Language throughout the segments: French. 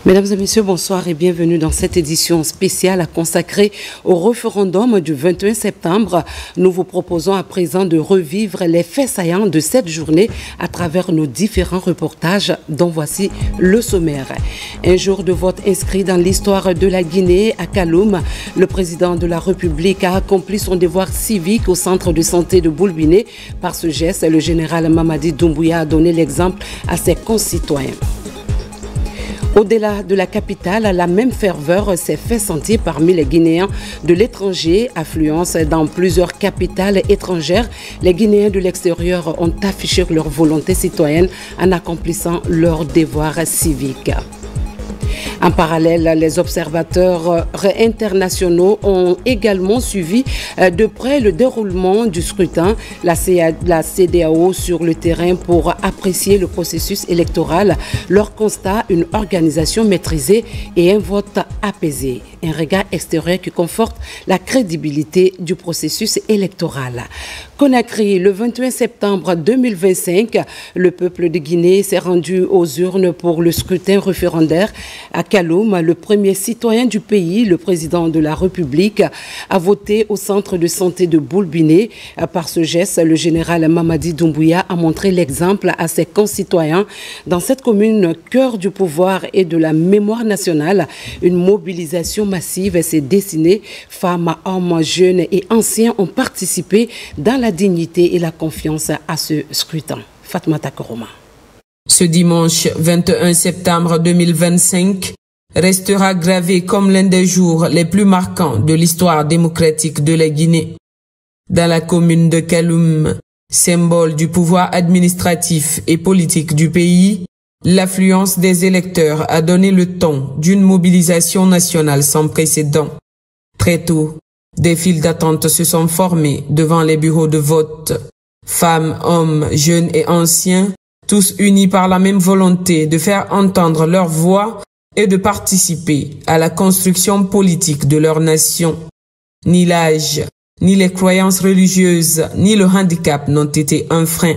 Mesdames et messieurs, bonsoir et bienvenue dans cette édition spéciale consacrée au référendum du 21 septembre. Nous vous proposons à présent de revivre les faits saillants de cette journée à travers nos différents reportages dont voici le sommaire. Un jour de vote inscrit dans l'histoire de la Guinée à Kaloum. Le président de la République a accompli son devoir civique au centre de santé de Boulbiné. Par ce geste, le général Mamadi Doumbouya a donné l'exemple à ses concitoyens. Au-delà de la capitale, la même ferveur s'est fait sentir parmi les Guinéens de l'étranger. Affluence dans plusieurs capitales étrangères, les Guinéens de l'extérieur ont affiché leur volonté citoyenne en accomplissant leur devoir civique. En parallèle, les observateurs internationaux ont également suivi de près le déroulement du scrutin. La CEDEAO sur le terrain pour apprécier le processus électoral. Leur constat, une organisation maîtrisée et un vote apaisé. Un regard extérieur qui conforte la crédibilité du processus électoral. Conakry, le 21 septembre 2025, le peuple de Guinée s'est rendu aux urnes pour le scrutin référendaire. À Kaloum, le premier citoyen du pays, le président de la République, a voté au centre de santé de Boulbiné. Par ce geste, le général Mamadi Doumbouya a montré l'exemple à ses concitoyens. Dans cette commune, cœur du pouvoir et de la mémoire nationale, une mobilisation massive s'est dessinée. Femmes, hommes, jeunes et anciens ont participé dans la dignité et la confiance à ce scrutin. Fatmata Koroma. Ce dimanche 21 septembre 2025 restera gravé comme l'un des jours les plus marquants de l'histoire démocratique de la Guinée. Dans la commune de Kaloum, symbole du pouvoir administratif et politique du pays, l'affluence des électeurs a donné le ton d'une mobilisation nationale sans précédent. Très tôt, des files d'attente se sont formées devant les bureaux de vote. Femmes, hommes, jeunes et anciens, tous unis par la même volonté de faire entendre leur voix et de participer à la construction politique de leur nation. Ni l'âge, ni les croyances religieuses, ni le handicap n'ont été un frein.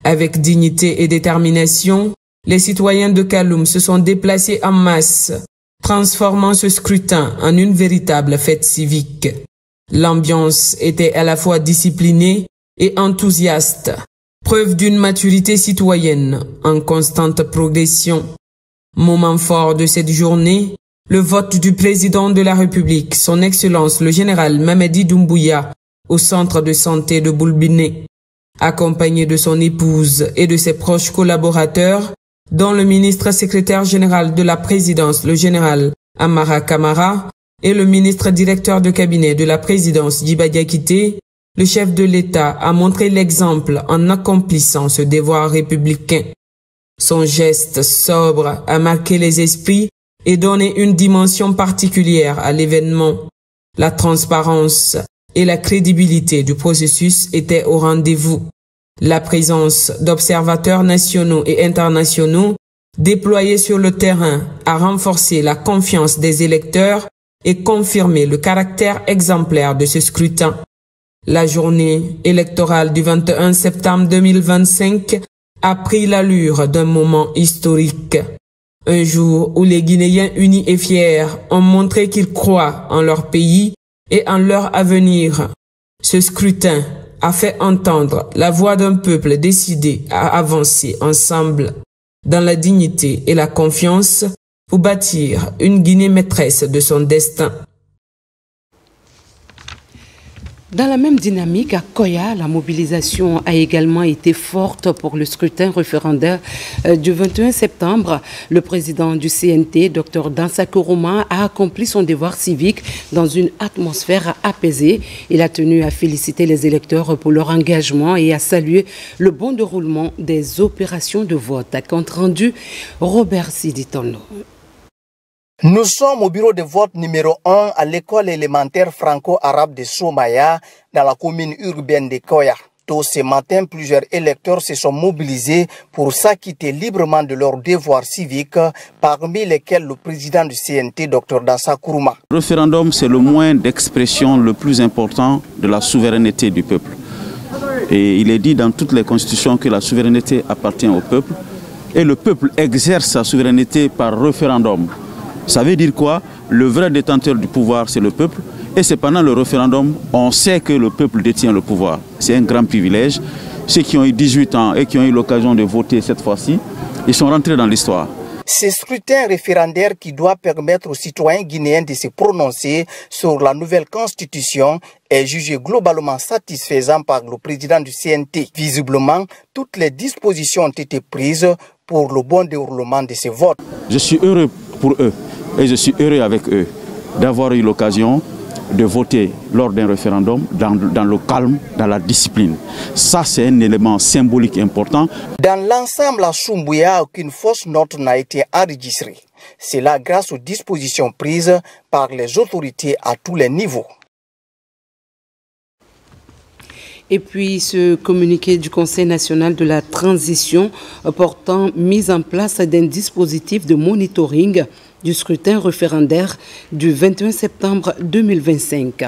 Avec dignité et détermination, les citoyens de Kaloum se sont déplacés en masse, transformant ce scrutin en une véritable fête civique. L'ambiance était à la fois disciplinée et enthousiaste, preuve d'une maturité citoyenne en constante progression. Moment fort de cette journée, le vote du président de la République, son Excellence le général Mamadi Doumbouya, au centre de santé de Boulbiné. Accompagné de son épouse et de ses proches collaborateurs, dont le ministre secrétaire général de la présidence, le général Amara Kamara, et le ministre directeur de cabinet de la présidence Djiba Diakité, le chef de l'État a montré l'exemple en accomplissant ce devoir républicain. Son geste sobre a marqué les esprits et donné une dimension particulière à l'événement. La transparence et la crédibilité du processus étaient au rendez-vous. La présence d'observateurs nationaux et internationaux déployés sur le terrain a renforcé la confiance des électeurs et confirmé le caractère exemplaire de ce scrutin. La journée électorale du 21 septembre 2025 a pris l'allure d'un moment historique. Un jour où les Guinéens unis et fiers ont montré qu'ils croient en leur pays et en leur avenir. Ce scrutin a fait entendre la voix d'un peuple décidé à avancer ensemble dans la dignité et la confiance pour bâtir une Guinée maîtresse de son destin. Dans la même dynamique, à Koya, la mobilisation a également été forte pour le scrutin référendaire du 21 septembre. Le président du CNT, Dr Dansa Koroma, a accompli son devoir civique dans une atmosphère apaisée. Il a tenu à féliciter les électeurs pour leur engagement et à saluer le bon déroulement des opérations de vote. Compte rendu, Robert Siditono. Nous sommes au bureau de vote numéro 1 à l'école élémentaire franco-arabe de Somaya, dans la commune urbaine de Koya. Tôt ce matin, plusieurs électeurs se sont mobilisés pour s'acquitter librement de leurs devoirs civiques, parmi lesquels le président du CNT, Dr Dansa Koroma. Le référendum, c'est le moyen d'expression le plus important de la souveraineté du peuple. Et il est dit dans toutes les constitutions que la souveraineté appartient au peuple. et le peuple exerce sa souveraineté par référendum. Ça veut dire quoi? Le vrai détenteur du pouvoir, c'est le peuple. Et c'est pendant le référendum, on sait que le peuple détient le pouvoir. C'est un grand privilège. Ceux qui ont eu 18 ans et qui ont eu l'occasion de voter cette fois-ci, ils sont rentrés dans l'histoire. Ce scrutin référendaire qui doit permettre aux citoyens guinéens de se prononcer sur la nouvelle constitution est jugé globalement satisfaisant par le président du CNT. Visiblement, toutes les dispositions ont été prises pour le bon déroulement de ce vote. Je suis heureux pour eux et je suis heureux avec eux d'avoir eu l'occasion de voter lors d'un référendum dans le calme, dans la discipline. Ça, c'est un élément symbolique important. Dans l'ensemble, à Soumbouya, aucune fausse note n'a été enregistrée. C'est là grâce aux dispositions prises par les autorités à tous les niveaux. Et puis ce communiqué du Conseil national de la transition portant mise en place d'un dispositif de monitoring du scrutin référendaire du 21 septembre 2025.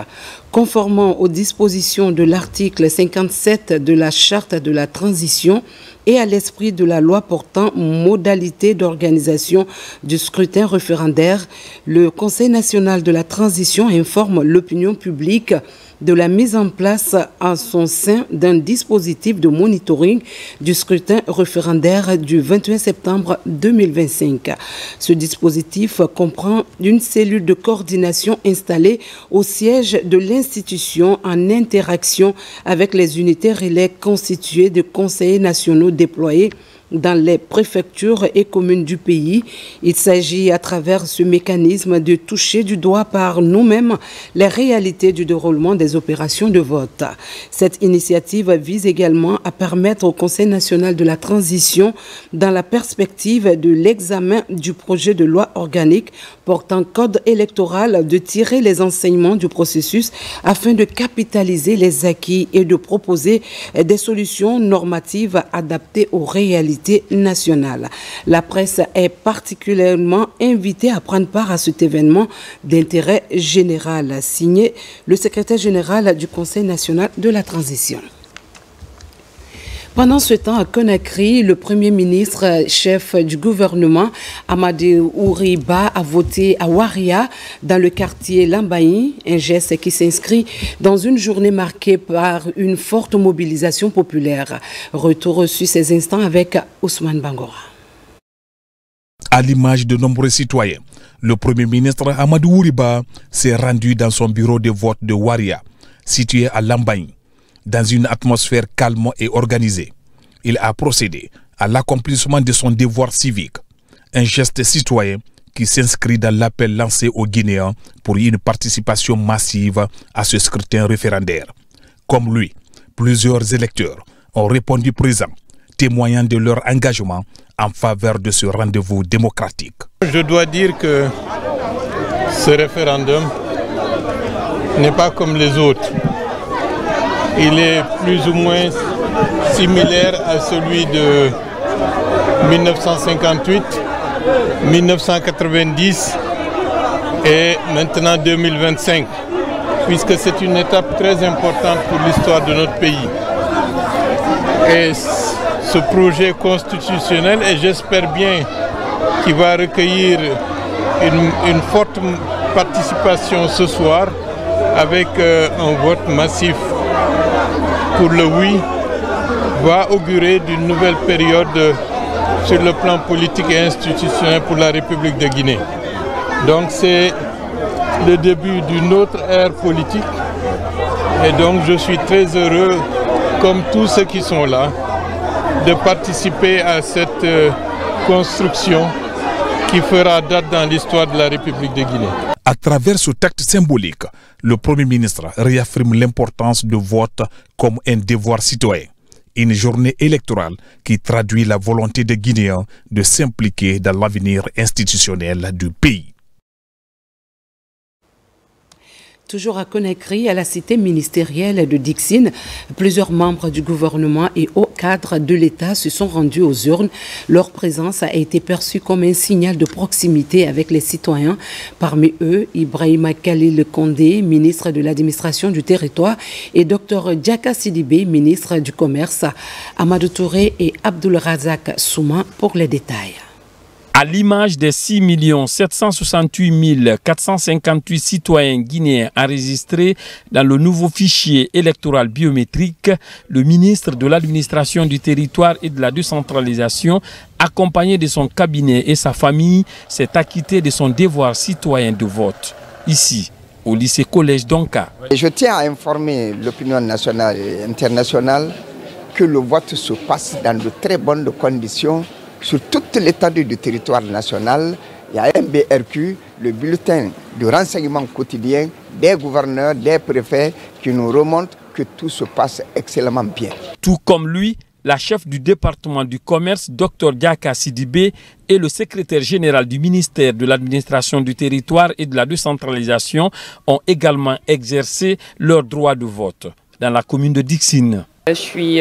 Conformément aux dispositions de l'article 57 de la Charte de la transition et à l'esprit de la loi portant modalité d'organisation du scrutin référendaire, le Conseil national de la transition informe l'opinion publique de la mise en place en son sein d'un dispositif de monitoring du scrutin référendaire du 21 septembre 2025. Ce dispositif comprend une cellule de coordination installée au siège de l'institution en interaction avec les unités relais constituées de conseillers nationaux déployés dans les préfectures et communes du pays. Il s'agit à travers ce mécanisme de toucher du doigt par nous-mêmes les réalités du déroulement des opérations de vote. Cette initiative vise également à permettre au Conseil national de la transition, dans la perspective de l'examen du projet de loi organique portant code électoral, de tirer les enseignements du processus afin de capitaliser les acquis et de proposer des solutions normatives adaptées aux réalités nationales. La presse est particulièrement invitée à prendre part à cet événement d'intérêt général, signé le secrétaire général du Conseil national de la transition. Pendant ce temps, à Conakry, le Premier ministre, chef du gouvernement, Amadou Ouriba, a voté à Waria, dans le quartier Lambaye, un geste qui s'inscrit dans une journée marquée par une forte mobilisation populaire. Retour sur ces instants avec Ousmane Bangora. À l'image de nombreux citoyens, le Premier ministre Amadou Ouriba s'est rendu dans son bureau de vote de Waria, situé à Lambaye. Dans une atmosphère calme et organisée, il a procédé à l'accomplissement de son devoir civique, un geste citoyen qui s'inscrit dans l'appel lancé aux Guinéens pour une participation massive à ce scrutin référendaire. Comme lui, plusieurs électeurs ont répondu présents, témoignant de leur engagement en faveur de ce rendez-vous démocratique. Je dois dire que ce référendum n'est pas comme les autres. Il est plus ou moins similaire à celui de 1958, 1990 et maintenant 2025, puisque c'est une étape très importante pour l'histoire de notre pays. Et ce projet constitutionnel, et j'espère bien qu'il va recueillir une forte participation ce soir avec un vote massif pour le oui, va augurer d'une nouvelle période sur le plan politique et institutionnel pour la République de Guinée. Donc c'est le début d'une autre ère politique et donc je suis très heureux, comme tous ceux qui sont là, de participer à cette construction qui fera date dans l'histoire de la République de Guinée. À travers ce acte symbolique, le Premier ministre réaffirme l'importance du vote comme un devoir citoyen. Une journée électorale qui traduit la volonté des Guinéens de s'impliquer dans l'avenir institutionnel du pays. Toujours à Conakry, à la cité ministérielle de Dixine, plusieurs membres du gouvernement et hauts cadres de l'État se sont rendus aux urnes. Leur présence a été perçue comme un signal de proximité avec les citoyens. Parmi eux, Ibrahima Khalil Condé, ministre de l'administration du territoire, et Dr Diaka Sidibé, ministre du commerce. Amadou Touré et Abdul Razak Souma pour les détails. À l'image des 6 768 458 citoyens guinéens enregistrés dans le nouveau fichier électoral biométrique, le ministre de l'administration du territoire et de la décentralisation, accompagné de son cabinet et sa famille, s'est acquitté de son devoir citoyen de vote. Ici, au lycée collège d'Onka. Je tiens à informer l'opinion nationale et internationale que le vote se passe dans de très bonnes conditions sur toute l'étendue du territoire national. Il y a un BRQ, le bulletin de renseignement quotidien des gouverneurs, des préfets qui nous remontent que tout se passe excellemment bien. Tout comme lui, la chef du département du commerce, Dr Diaka Sidibé, et le secrétaire général du ministère de l'administration du territoire et de la décentralisation ont également exercé leur droit de vote dans la commune de Dixine. Je suis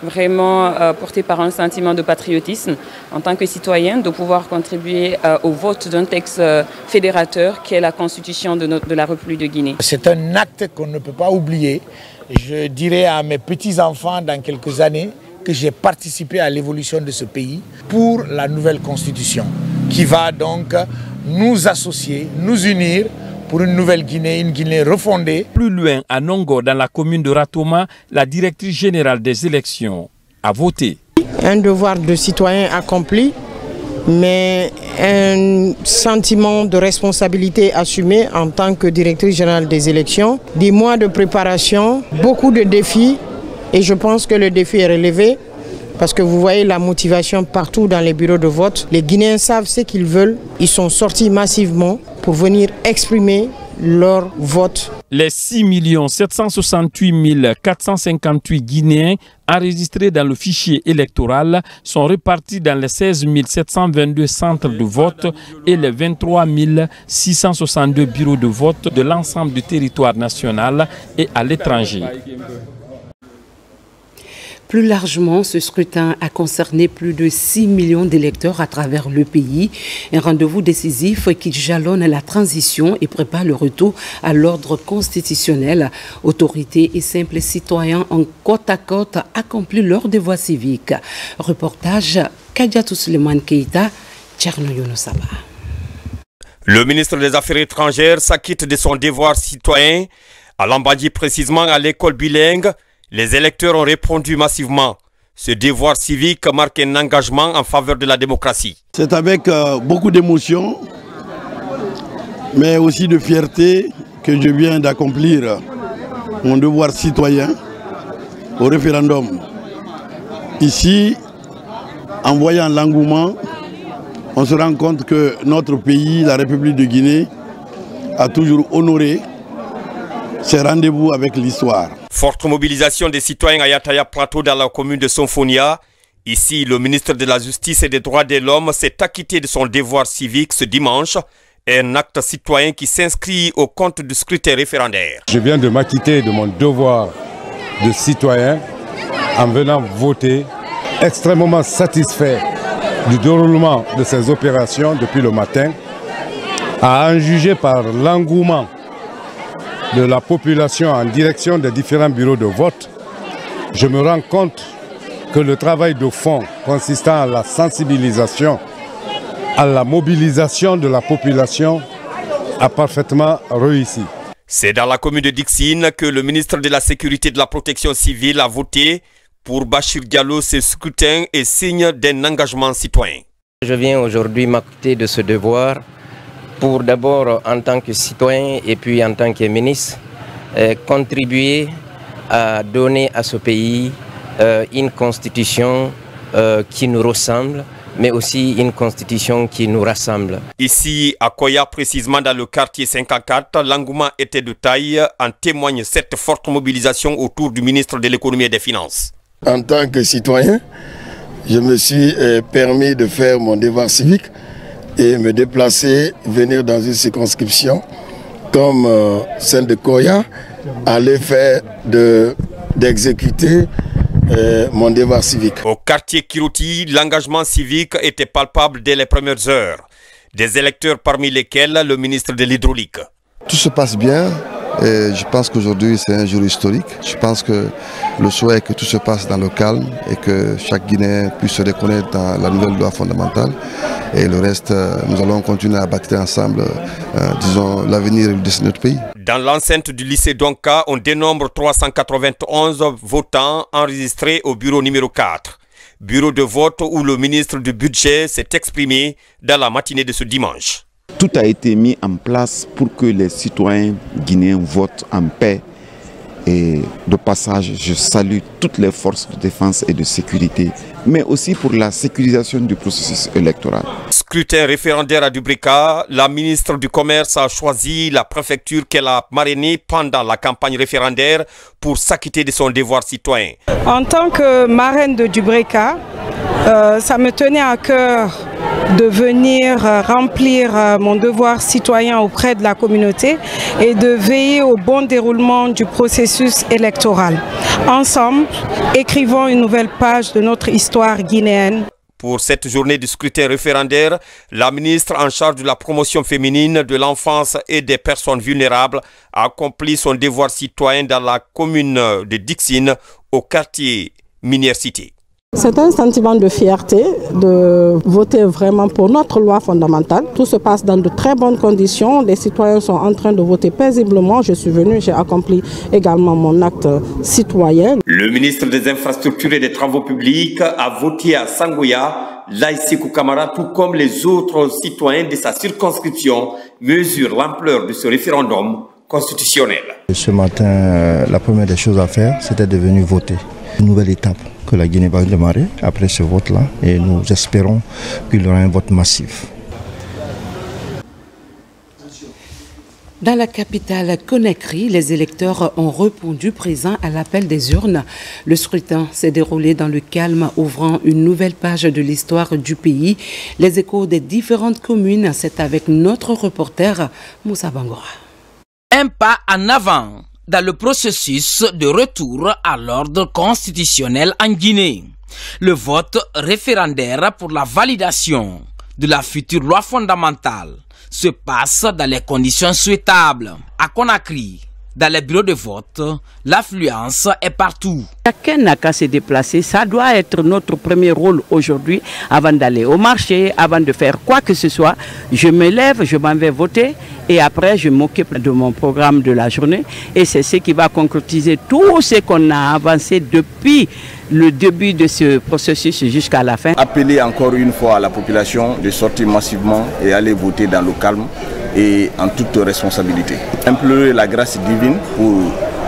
vraiment portée par un sentiment de patriotisme en tant que citoyen, de pouvoir contribuer au vote d'un texte fédérateur qui est la constitution de la République de Guinée. C'est un acte qu'on ne peut pas oublier. Je dirais à mes petits-enfants dans quelques années que j'ai participé à l'évolution de ce pays pour la nouvelle constitution qui va donc nous associer, nous unir pour une nouvelle Guinée, une Guinée refondée. Plus loin, à Nongo, dans la commune de Ratoma, la directrice générale des élections a voté. Un devoir de citoyen accompli, mais un sentiment de responsabilité assumé en tant que directrice générale des élections. Des mois de préparation, beaucoup de défis, et je pense que le défi est relevé. Parce que vous voyez la motivation partout dans les bureaux de vote. Les Guinéens savent ce qu'ils veulent. Ils sont sortis massivement pour venir exprimer leur vote. Les 6 768 458 Guinéens enregistrés dans le fichier électoral sont répartis dans les 16 722 centres de vote et les 23 662 bureaux de vote de l'ensemble du territoire national et à l'étranger. Plus largement, ce scrutin a concerné plus de 6 millions d'électeurs à travers le pays. Un rendez-vous décisif qui jalonne la transition et prépare le retour à l'ordre constitutionnel. Autorités et simples citoyens ont côte à côte accompli leur devoir civique. Reportage Kadiatou Suleiman Keita, Tcherno Yonosaba. Le ministre des Affaires étrangères s'acquitte de son devoir citoyen. À Lambadji, précisément à l'école bilingue, les électeurs ont répondu massivement. Ce devoir civique marque un engagement en faveur de la démocratie. C'est avec beaucoup d'émotion, mais aussi de fierté que je viens d'accomplir mon devoir citoyen au référendum. Ici, en voyant l'engouement, on se rend compte que notre pays, la République de Guinée, a toujours honoré ses rendez-vous avec l'histoire. Forte mobilisation des citoyens à Yataya Plateau dans la commune de Sonfonia. Ici, le ministre de la Justice et des Droits de l'Homme s'est acquitté de son devoir civique ce dimanche. Un acte citoyen qui s'inscrit au compte du scrutin référendaire. Je viens de m'acquitter de mon devoir de citoyen en venant voter, extrêmement satisfait du déroulement de ces opérations depuis le matin, à en juger par l'engouement de la population en direction des différents bureaux de vote. Je me rends compte que le travail de fond consistant à la sensibilisation, à la mobilisation de la population a parfaitement réussi. C'est dans la commune de Dixine que le ministre de la Sécurité et de la Protection civile a voté. Pour Bachir Diallo, ce scrutin est signe d'un engagement citoyen. Je viens aujourd'hui m'acquitter de ce devoir pour d'abord en tant que citoyen et puis en tant que ministre, contribuer à donner à ce pays une constitution qui nous ressemble, mais aussi une constitution qui nous rassemble. Ici, à Koya, précisément dans le quartier 54, l'engouement était de taille. En témoigne cette forte mobilisation autour du ministre de l'économie et des finances. En tant que citoyen, je me suis permis de faire mon devoir civique et me déplacer, venir dans une circonscription comme celle de Koya, à l'effet d'exécuter mon devoir civique. Au quartier Kirouti, l'engagement civique était palpable dès les premières heures. Des électeurs parmi lesquels le ministre de l'Hydraulique. Tout se passe bien. Et je pense qu'aujourd'hui c'est un jour historique. Je pense que le souhait est que tout se passe dans le calme et que chaque Guinéen puisse se reconnaître dans la nouvelle loi fondamentale. Et le reste, nous allons continuer à bâtir ensemble, disons, l'avenir et le destin de notre pays. Dans l'enceinte du lycée Donka, on dénombre 391 votants enregistrés au bureau numéro 4. Bureau de vote où le ministre du Budget s'est exprimé dans la matinée de ce dimanche. Tout a été mis en place pour que les citoyens guinéens votent en paix. Et de passage, je salue toutes les forces de défense et de sécurité, mais aussi pour la sécurisation du processus électoral. Scrutin référendaire à Dubrika, la ministre du Commerce a choisi la préfecture qu'elle a marrainée pendant la campagne référendaire pour s'acquitter de son devoir citoyen. En tant que marraine de Dubrika, ça me tenait à cœur de venir remplir mon devoir citoyen auprès de la communauté et de veiller au bon déroulement du processus électoral. Ensemble, écrivons une nouvelle page de notre histoire guinéenne. Pour cette journée de scrutin référendaire, la ministre en charge de la promotion féminine, de l'enfance et des personnes vulnérables a accompli son devoir citoyen dans la commune de Dixine, au quartier Minière Cité. C'est un sentiment de fierté de voter vraiment pour notre loi fondamentale. Tout se passe dans de très bonnes conditions. Les citoyens sont en train de voter paisiblement. Je suis venu, j'ai accompli également mon acte citoyen. Le ministre des Infrastructures et des Travaux publics a voté à Sangoya. Laïsikou Kamara, tout comme les autres citoyens de sa circonscription, mesure l'ampleur de ce référendum constitutionnel. Ce matin, la première des choses à faire, c'était de venir voter. Une nouvelle étape que la Guinée va démarrer après ce vote-là et nous espérons qu'il y aura un vote massif. Dans la capitale Conakry, les électeurs ont répondu présents à l'appel des urnes. Le scrutin s'est déroulé dans le calme, ouvrant une nouvelle page de l'histoire du pays. Les échos des différentes communes, c'est avec notre reporter Moussa Bangora. Un pas en avant dans le processus de retour à l'ordre constitutionnel en Guinée. Le vote référendaire pour la validation de la future loi fondamentale se passe dans les conditions souhaitables. À Conakry, dans les bureaux de vote, l'affluence est partout. Chacun n'a qu'à se déplacer. Ça doit être notre premier rôle aujourd'hui avant d'aller au marché, avant de faire quoi que ce soit. Je me lève, je m'en vais voter et après je m'occupe de mon programme de la journée. Et c'est ce qui va concrétiser tout ce qu'on a avancé depuis le début de ce processus jusqu'à la fin. Appeler encore une fois à la population de sortir massivement et aller voter dans le calme et en toute responsabilité. Implorer la grâce divine pour,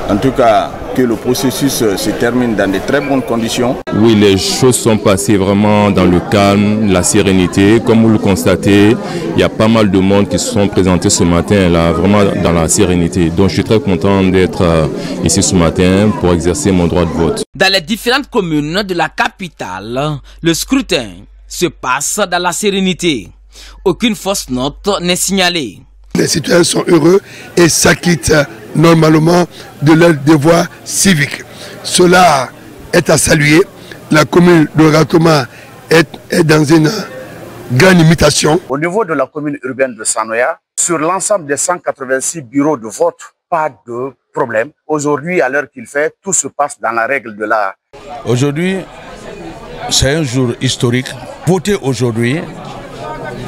en tout cas, que le processus se termine dans de très bonnes conditions. Oui, les choses sont passées vraiment dans le calme, la sérénité. Comme vous le constatez, il y a pas mal de monde qui se sont présentés ce matin, là, vraiment dans la sérénité. Donc je suis très content d'être ici ce matin pour exercer mon droit de vote. Dans les différentes communes de la capitale, le scrutin se passe dans la sérénité. Aucune fausse note n'est signalée. Les citoyens sont heureux et s'acquittent normalement de leur devoir civique. Cela est à saluer. La commune de Ratoma est dans une grande imitation. Au niveau de la commune urbaine de Sanoya, sur l'ensemble des 186 bureaux de vote, pas de problème. Aujourd'hui, à l'heure qu'il fait, tout se passe dans la règle de l'art. Aujourd'hui, c'est un jour historique. Voter aujourd'hui,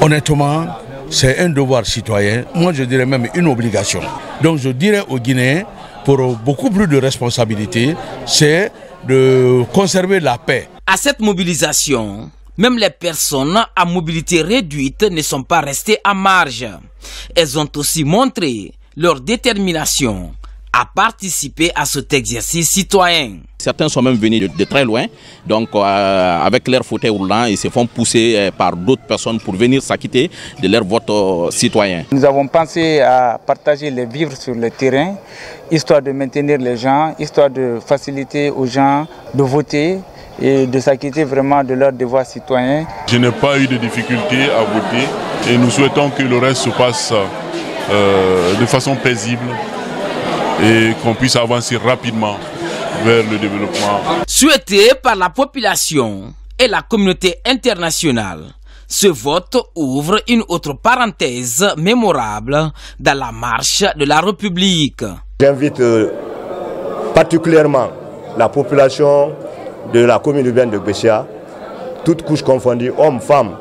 honnêtement, c'est un devoir citoyen, moi je dirais même une obligation. Donc je dirais aux Guinéens, pour beaucoup plus de responsabilité, c'est de conserver la paix. À cette mobilisation, même les personnes à mobilité réduite ne sont pas restées à marge. Elles ont aussi montré leur détermination à participer à cet exercice citoyen. Certains sont même venus de très loin, donc avec leur fauteuil roulant, ils se font pousser par d'autres personnes pour venir s'acquitter de leur vote citoyen. Nous avons pensé à partager les vivres sur le terrain, histoire de maintenir les gens, histoire de faciliter aux gens de voter et de s'acquitter vraiment de leurs devoirs citoyens. Je n'ai pas eu de difficulté à voter et nous souhaitons que le reste se passe de façon paisible et qu'on puisse avancer rapidement vers le développement. Souhaité par la population et la communauté internationale, ce vote ouvre une autre parenthèse mémorable dans la marche de la République. J'invite particulièrement la population de la commune urbaine de Gbessia, toutes couches confondues, hommes, femmes,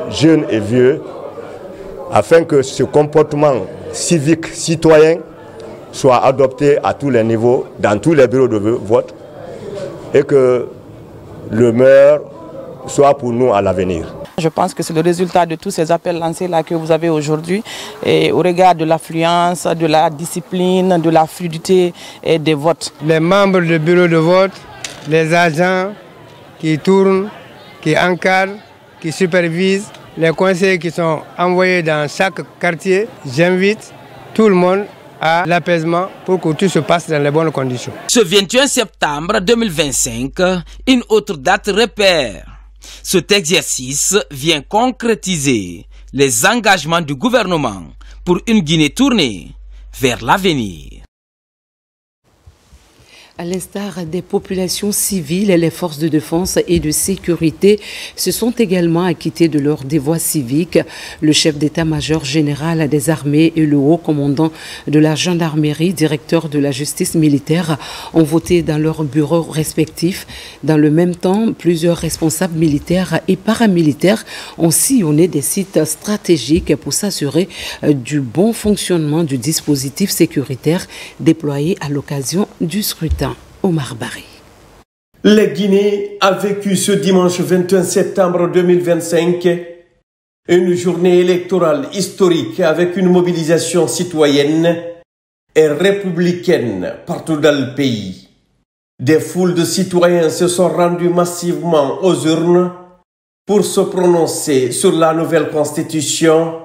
jeunes et vieux, afin que ce comportement civique, citoyen, soit adopté à tous les niveaux, dans tous les bureaux de vote, et que le maire soit pour nous à l'avenir. Je pense que c'est le résultat de tous ces appels lancés là que vous avez aujourd'hui, et au regard de l'affluence, de la discipline, de la fluidité et des votes. Les membres du bureau de vote, les agents qui tournent, qui encadrent, qui supervisent, les conseillers qui sont envoyés dans chaque quartier, j'invite tout le monde à l'apaisement pour que tout se passe dans les bonnes conditions. Ce 21 septembre 2025, une autre date repère. Cet exercice vient concrétiser les engagements du gouvernement pour une Guinée tournée vers l'avenir. À l'instar des populations civiles, les forces de défense et de sécurité se sont également acquittées de leurs devoirs civiques. Le chef d'état-major général des armées et le haut commandant de la gendarmerie, directeur de la justice militaire, ont voté dans leurs bureaux respectifs. Dans le même temps, plusieurs responsables militaires et paramilitaires ont sillonné des sites stratégiques pour s'assurer du bon fonctionnement du dispositif sécuritaire déployé à l'occasion du scrutin. Omar Barry. La Guinée a vécu ce dimanche 21 septembre 2025 une journée électorale historique avec une mobilisation citoyenne et républicaine partout dans le pays. Des foules de citoyens se sont rendus massivement aux urnes pour se prononcer sur la nouvelle constitution,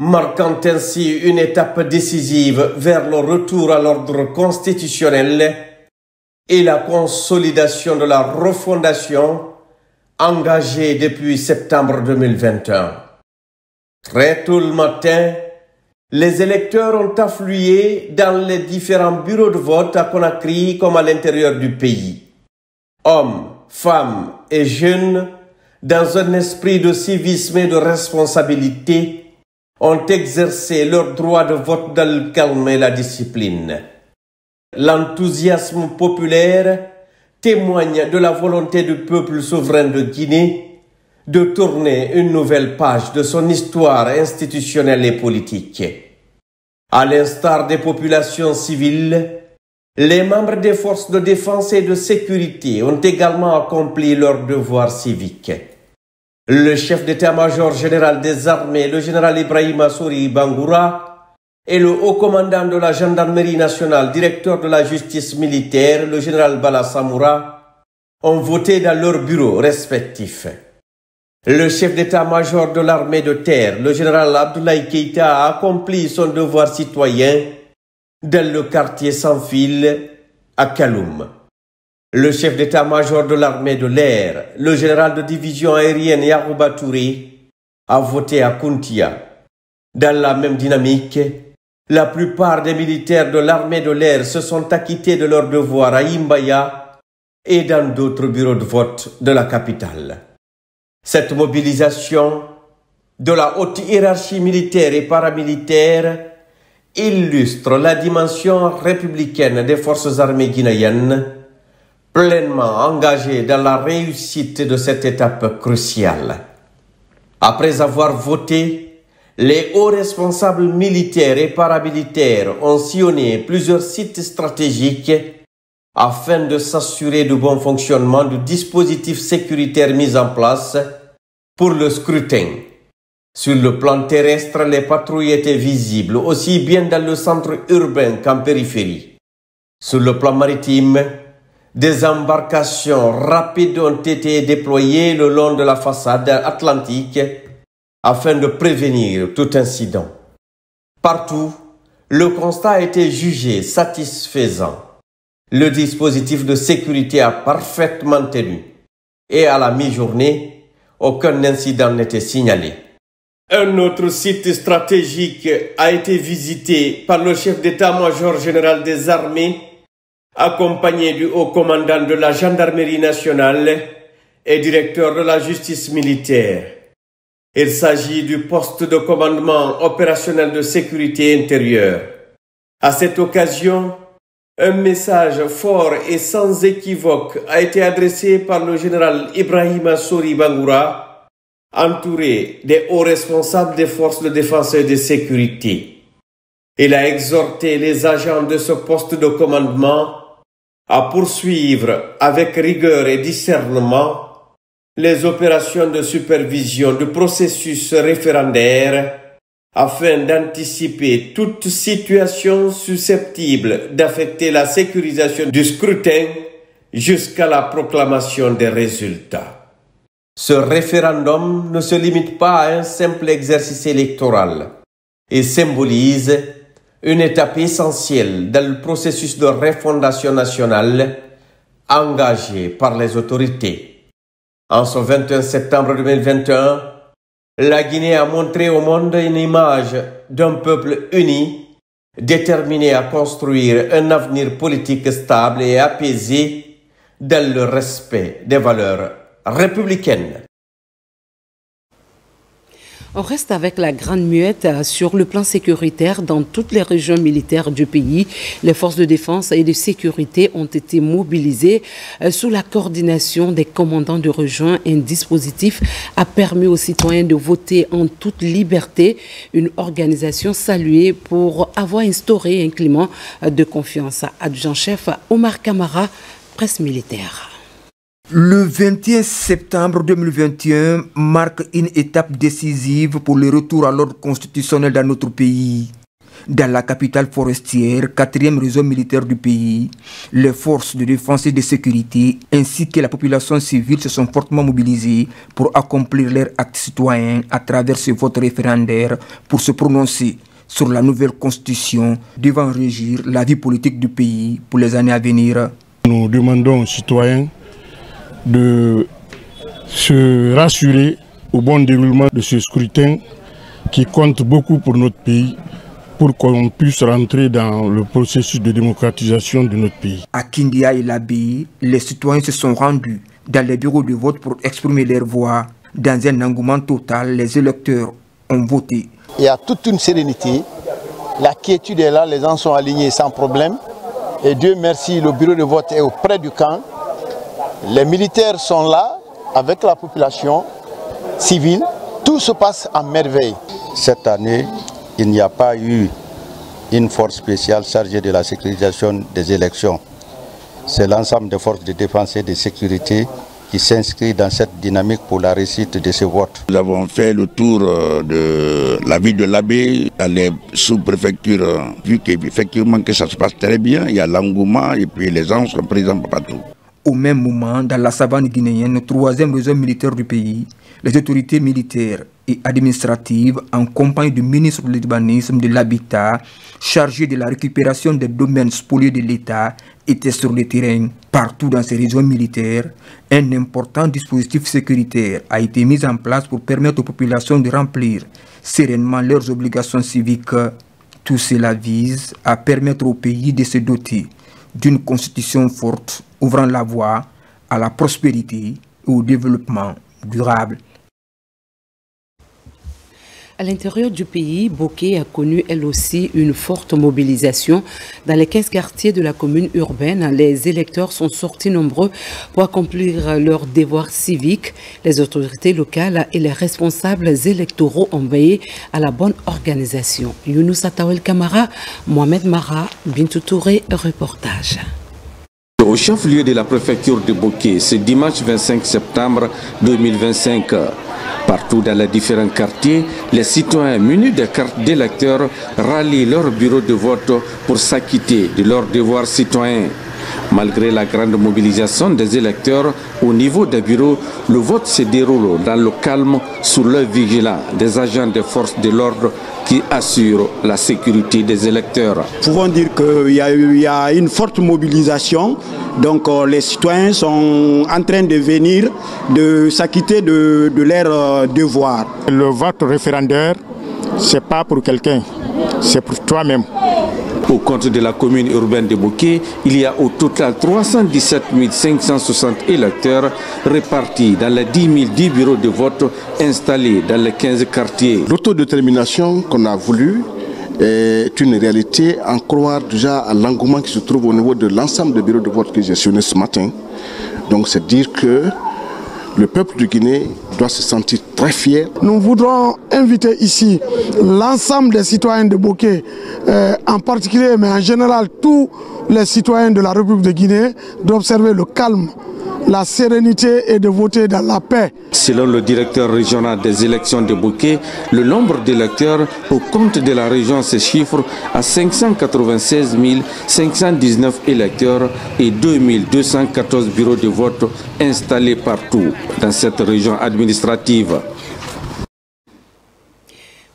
marquant ainsi une étape décisive vers le retour à l'ordre constitutionnel et la consolidation de la refondation engagée depuis septembre 2021. Très tôt le matin, les électeurs ont afflué dans les différents bureaux de vote à Conakry comme à l'intérieur du pays. Hommes, femmes et jeunes, dans un esprit de civisme et de responsabilité, ont exercé leur droit de vote dans le calme et la discipline. L'enthousiasme populaire témoigne de la volonté du peuple souverain de Guinée de tourner une nouvelle page de son histoire institutionnelle et politique. À l'instar des populations civiles, les membres des forces de défense et de sécurité ont également accompli leur devoir civique. Le chef d'état-major général des armées, le général Ibrahima Souri Bangoura, et le haut commandant de la gendarmerie nationale, directeur de la justice militaire, le général Bala Samoura, ont voté dans leurs bureaux respectifs. Le chef d'état-major de l'armée de terre, le général Abdoulaye Keïta, a accompli son devoir citoyen dans le quartier sans fil à Kaloum. Le chef d'état-major de l'armée de l'air, le général de division aérienne Yarouba Touré, a voté à Kountia. Dans la même dynamique, la plupart des militaires de l'armée de l'air se sont acquittés de leurs devoirs à Imbaya et dans d'autres bureaux de vote de la capitale. Cette mobilisation de la haute hiérarchie militaire et paramilitaire illustre la dimension républicaine des forces armées guinéennes, pleinement engagées dans la réussite de cette étape cruciale. Après avoir voté, les hauts responsables militaires et paramilitaires ont sillonné plusieurs sites stratégiques afin de s'assurer du bon fonctionnement du dispositif sécuritaire mis en place pour le scrutin. Sur le plan terrestre, les patrouilles étaient visibles aussi bien dans le centre urbain qu'en périphérie. Sur le plan maritime, des embarcations rapides ont été déployées le long de la façade atlantique afin de prévenir tout incident. Partout, le constat a été jugé satisfaisant. Le dispositif de sécurité a parfaitement tenu et à la mi-journée, aucun incident n'était signalé. Un autre site stratégique a été visité par le chef d'état-major général des armées, accompagné du haut commandant de la gendarmerie nationale et directeur de la justice militaire. Il s'agit du poste de commandement opérationnel de sécurité intérieure. À cette occasion, un message fort et sans équivoque a été adressé par le général Ibrahima Sori Bangoura, entouré des hauts responsables des forces de défense et de sécurité. Il a exhorté les agents de ce poste de commandement à poursuivre avec rigueur et discernement les opérations de supervision du processus référendaire afin d'anticiper toute situation susceptible d'affecter la sécurisation du scrutin jusqu'à la proclamation des résultats. Ce référendum ne se limite pas à un simple exercice électoral et symbolise une étape essentielle dans le processus de refondation nationale engagé par les autorités. En ce 21 septembre 2021, la Guinée a montré au monde une image d'un peuple uni, déterminé à construire un avenir politique stable et apaisé dans le respect des valeurs républicaines. On reste avec la Grande Muette. Sur le plan sécuritaire, dans toutes les régions militaires du pays, les forces de défense et de sécurité ont été mobilisées sous la coordination des commandants de région. Un dispositif a permis aux citoyens de voter en toute liberté. Une organisation saluée pour avoir instauré un climat de confiance. Adjudant-chef Omar Kamara, presse militaire. Le 21 septembre 2021 marque une étape décisive pour le retour à l'ordre constitutionnel dans notre pays. Dans la capitale forestière, 4e réseau militaire du pays, les forces de défense et de sécurité ainsi que la population civile se sont fortement mobilisées pour accomplir leur acte citoyen à travers ce vote référendaire pour se prononcer sur la nouvelle constitution devant régir la vie politique du pays pour les années à venir. Nous demandons aux citoyens de se rassurer au bon déroulement de ce scrutin qui compte beaucoup pour notre pays, pour qu'on puisse rentrer dans le processus de démocratisation de notre pays. À Kindia et Labé, les citoyens se sont rendus dans les bureaux de vote pour exprimer leur voix. Dans un engouement total, les électeurs ont voté. Il y a toute une sérénité, la quiétude est là, les gens sont alignés sans problème. Et Dieu merci, le bureau de vote est auprès du camp. Les militaires sont là avec la population civile. Tout se passe à merveille. Cette année, il n'y a pas eu une force spéciale chargée de la sécurisation des élections. C'est l'ensemble des forces de défense et de sécurité qui s'inscrit dans cette dynamique pour la réussite de ce vote. Nous avons fait le tour de la ville de Labé, dans les sous-préfectures, vu qu'effectivement que ça se passe très bien, il y a l'engouement et puis les gens sont présents partout. Au même moment, dans la savane guinéenne, 3e réseau militaire du pays, les autorités militaires et administratives, en compagnie du ministre de l'urbanisme, de l'habitat, chargé de la récupération des domaines spoliés de l'État, étaient sur le terrain. Partout dans ces régions militaires, un important dispositif sécuritaire a été mis en place pour permettre aux populations de remplir sereinement leurs obligations civiques. Tout cela vise à permettre au pays de se doter d'une constitution forte, ouvrant la voie à la prospérité et au développement durable. À l'intérieur du pays, Boké a connu elle aussi une forte mobilisation. Dans les 15 quartiers de la commune urbaine, les électeurs sont sortis nombreux pour accomplir leurs devoirs civiques. Les autorités locales et les responsables électoraux ont veillé à la bonne organisation. Younous Atawel Kamara, Mohamed Mara, Bintou Touré, reportage. Au chef-lieu de la préfecture de Boké, ce dimanche 25 septembre 2025. Partout dans les différents quartiers, les citoyens munis de cartes d'électeurs rallient leur bureau de vote pour s'acquitter de leurs devoirs citoyens. Malgré la grande mobilisation des électeurs au niveau des bureaux, le vote se déroule dans le calme sous l'œil vigilant des agents des forces de l'ordre qui assurent la sécurité des électeurs. Nous pouvons dire qu'il y a une forte mobilisation, donc les citoyens sont en train de venir, de s'acquitter de leurs devoirs. Le vote référendaire, ce n'est pas pour quelqu'un, c'est pour toi-même. Au compte de la commune urbaine de Boké, il y a au total 317 560 électeurs répartis dans les 10 bureaux de vote installés dans les 15 quartiers. L'autodétermination qu'on a voulu est une réalité, en croire déjà à l'engouement qui se trouve au niveau de l'ensemble des bureaux de vote que j'ai sillonné ce matin. Donc c'est dire que le peuple du Guinée doit se sentir très fier. Nous voudrons inviter ici l'ensemble des citoyens de Boké, en particulier, mais en général tous les citoyens de la République de Guinée, d'observer le calme, la sérénité et de voter dans la paix. Selon le directeur régional des élections de Boké, le nombre d'électeurs au compte de la région se chiffre à 596 519 électeurs et 2214 bureaux de vote installés partout dans cette région administrative.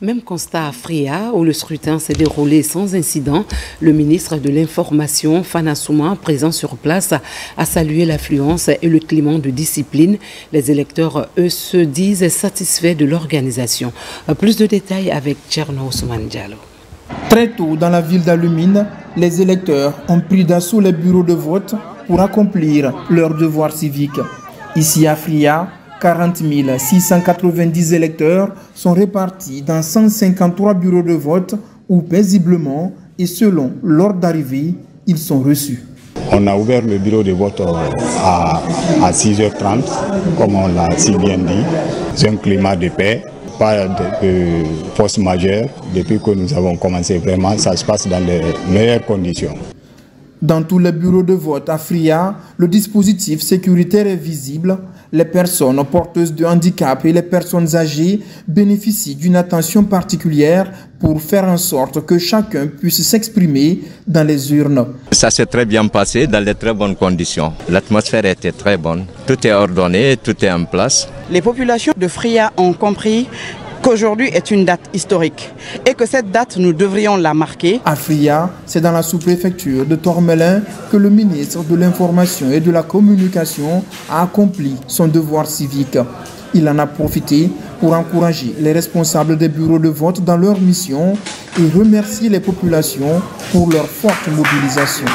Même constat à Fria, où le scrutin s'est déroulé sans incident. Le ministre de l'Information, Fana Souma, présent sur place, a salué l'affluence et le climat de discipline. Les électeurs, eux, se disent satisfaits de l'organisation. Plus de détails avec Tcherno Ousmane Diallo. Très tôt dans la ville d'Alumine, les électeurs ont pris d'assaut les bureaux de vote pour accomplir leurs devoirs civiques. Ici à Fria, 40 690 électeurs sont répartis dans 153 bureaux de vote où paisiblement et selon l'ordre d'arrivée, ils sont reçus. On a ouvert le bureau de vote à 6h30, comme on l'a si bien dit. C'est un climat de paix, pas de force majeure. Depuis que nous avons commencé, vraiment, ça se passe dans les meilleures conditions. Dans tous les bureaux de vote à Fria, le dispositif sécuritaire est visible. Les personnes porteuses de handicap et les personnes âgées bénéficient d'une attention particulière pour faire en sorte que chacun puisse s'exprimer dans les urnes. Ça s'est très bien passé dans de très bonnes conditions. L'atmosphère était très bonne. Tout est ordonné, tout est en place. Les populations de Fria ont compris qu'aujourd'hui est une date historique et que cette date, nous devrions la marquer. À Fria, c'est dans la sous-préfecture de Tormelin que le ministre de l'Information et de la Communication a accompli son devoir civique. Il en a profité pour encourager les responsables des bureaux de vote dans leur mission et remercier les populations pour leur forte mobilisation.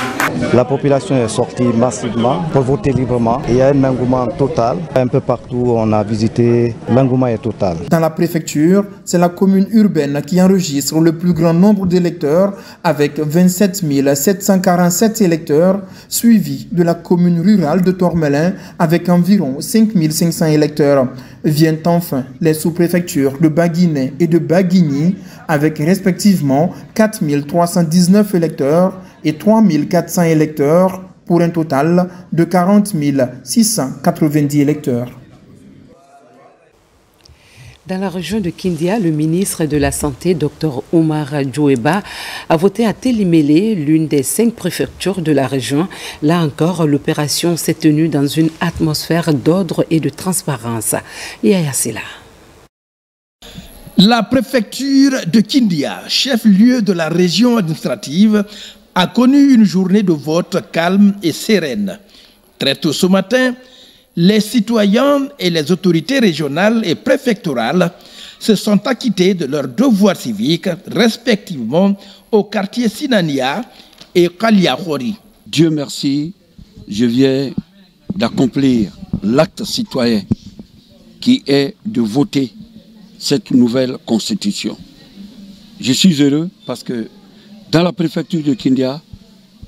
La population est sortie massivement pour voter librement. Il y a un engouement total. Un peu partout où on a visité, l'engouement est total. Dans la préfecture, c'est la commune urbaine qui enregistre le plus grand nombre d'électeurs avec 27 747 électeurs, suivi de la commune rurale de Tormelin avec environ 5 500 électeurs. Viennent enfin les sous-préfectures de Baguiné et de Baguigny avec respectivement 4 319 électeurs et 3 400 électeurs pour un total de 40 690 électeurs. Dans la région de Kindia, le ministre de la Santé, Dr Omar Djoueba, a voté à Télimélé, l'une des 5 préfectures de la région. Là encore, l'opération s'est tenue dans une atmosphère d'ordre et de transparence. Yaya Sela. La préfecture de Kindia, chef-lieu de la région administrative, a connu une journée de vote calme et sereine. Très tôt ce matin, les citoyens et les autorités régionales et préfectorales se sont acquittés de leurs devoirs civiques, respectivement au quartier Sinania et Kaliahori. Dieu merci, je viens d'accomplir l'acte citoyen qui est de voter cette nouvelle constitution. Je suis heureux parce que dans la préfecture de Kindia,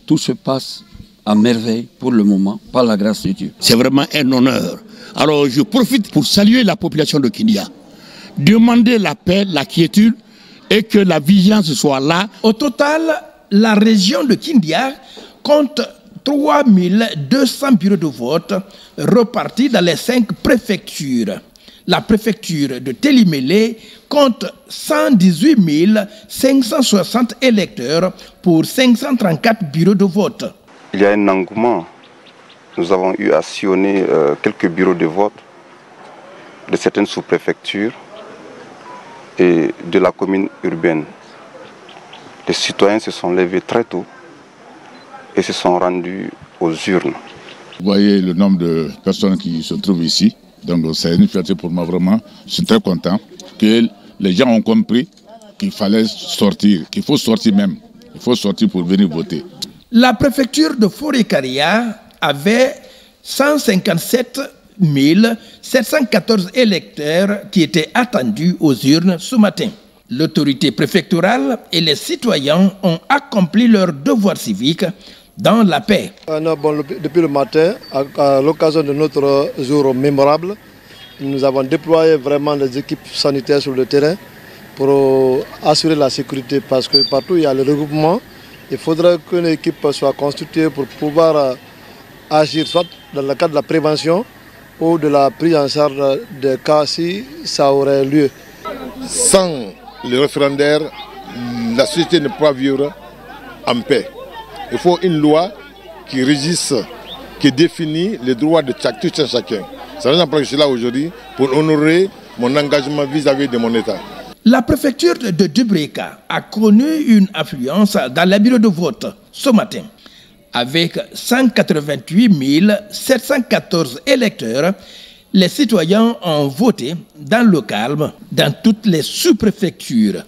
tout se passe à merveille pour le moment, par la grâce de Dieu. C'est vraiment un honneur. Alors je profite pour saluer la population de Kindia, demander la paix, la quiétude et que la vigilance soit là. Au total, la région de Kindia compte 3 200 bureaux de vote repartis dans les 5 préfectures. La préfecture de Télimélé compte 118 560 électeurs pour 534 bureaux de vote. il y a un engouement. Nous avons eu à sillonner quelques bureaux de vote de certaines sous-préfectures et de la commune urbaine. Les citoyens se sont levés très tôt et se sont rendus aux urnes. Vous voyez le nombre de personnes qui se trouvent ici, donc c'est une fierté pour moi vraiment. Je suis très content que les gens ont compris qu'il fallait sortir, qu'il faut sortir même. Il faut sortir pour venir voter. La préfecture de Forêt-Caria avait 157 714 électeurs qui étaient attendus aux urnes ce matin. L'autorité préfectorale et les citoyens ont accompli leur devoir civique dans la paix. Depuis le matin, à l'occasion de notre jour mémorable, nous avons déployé vraiment les équipes sanitaires sur le terrain pour assurer la sécurité parce que partout où il y a le regroupement, il faudrait qu'une équipe soit constituée pour pouvoir agir soit dans le cadre de la prévention ou de la prise en charge des cas si ça aurait lieu. Sans les référendaires, la société ne peut pas vivre en paix. Il faut une loi qui régisse, qui définit les droits de chacun. C'est la raison pour laquelle je suis là aujourd'hui pour honorer mon engagement vis-à-vis de mon État. La préfecture de Dubreka a connu une affluence dans les bureaux de vote ce matin. Avec 188 714 électeurs, les citoyens ont voté dans le calme dans toutes les sous-préfectures.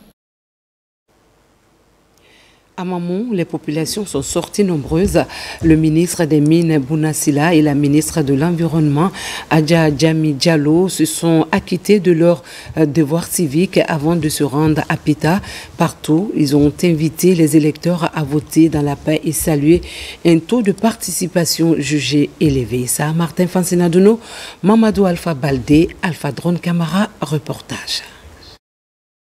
À Mamou, les populations sont sorties nombreuses. Le ministre des Mines, Bouna Sylla, et la ministre de l'Environnement, Adja Jami Diallo, se sont acquittés de leurs devoirs civiques avant de se rendre à Pita. Partout, ils ont invité les électeurs à voter dans la paix et saluer un taux de participation jugé élevé. Ça, Martin Fansenadono, Mamadou Alpha Baldé, Alpha Drone Camara, reportage.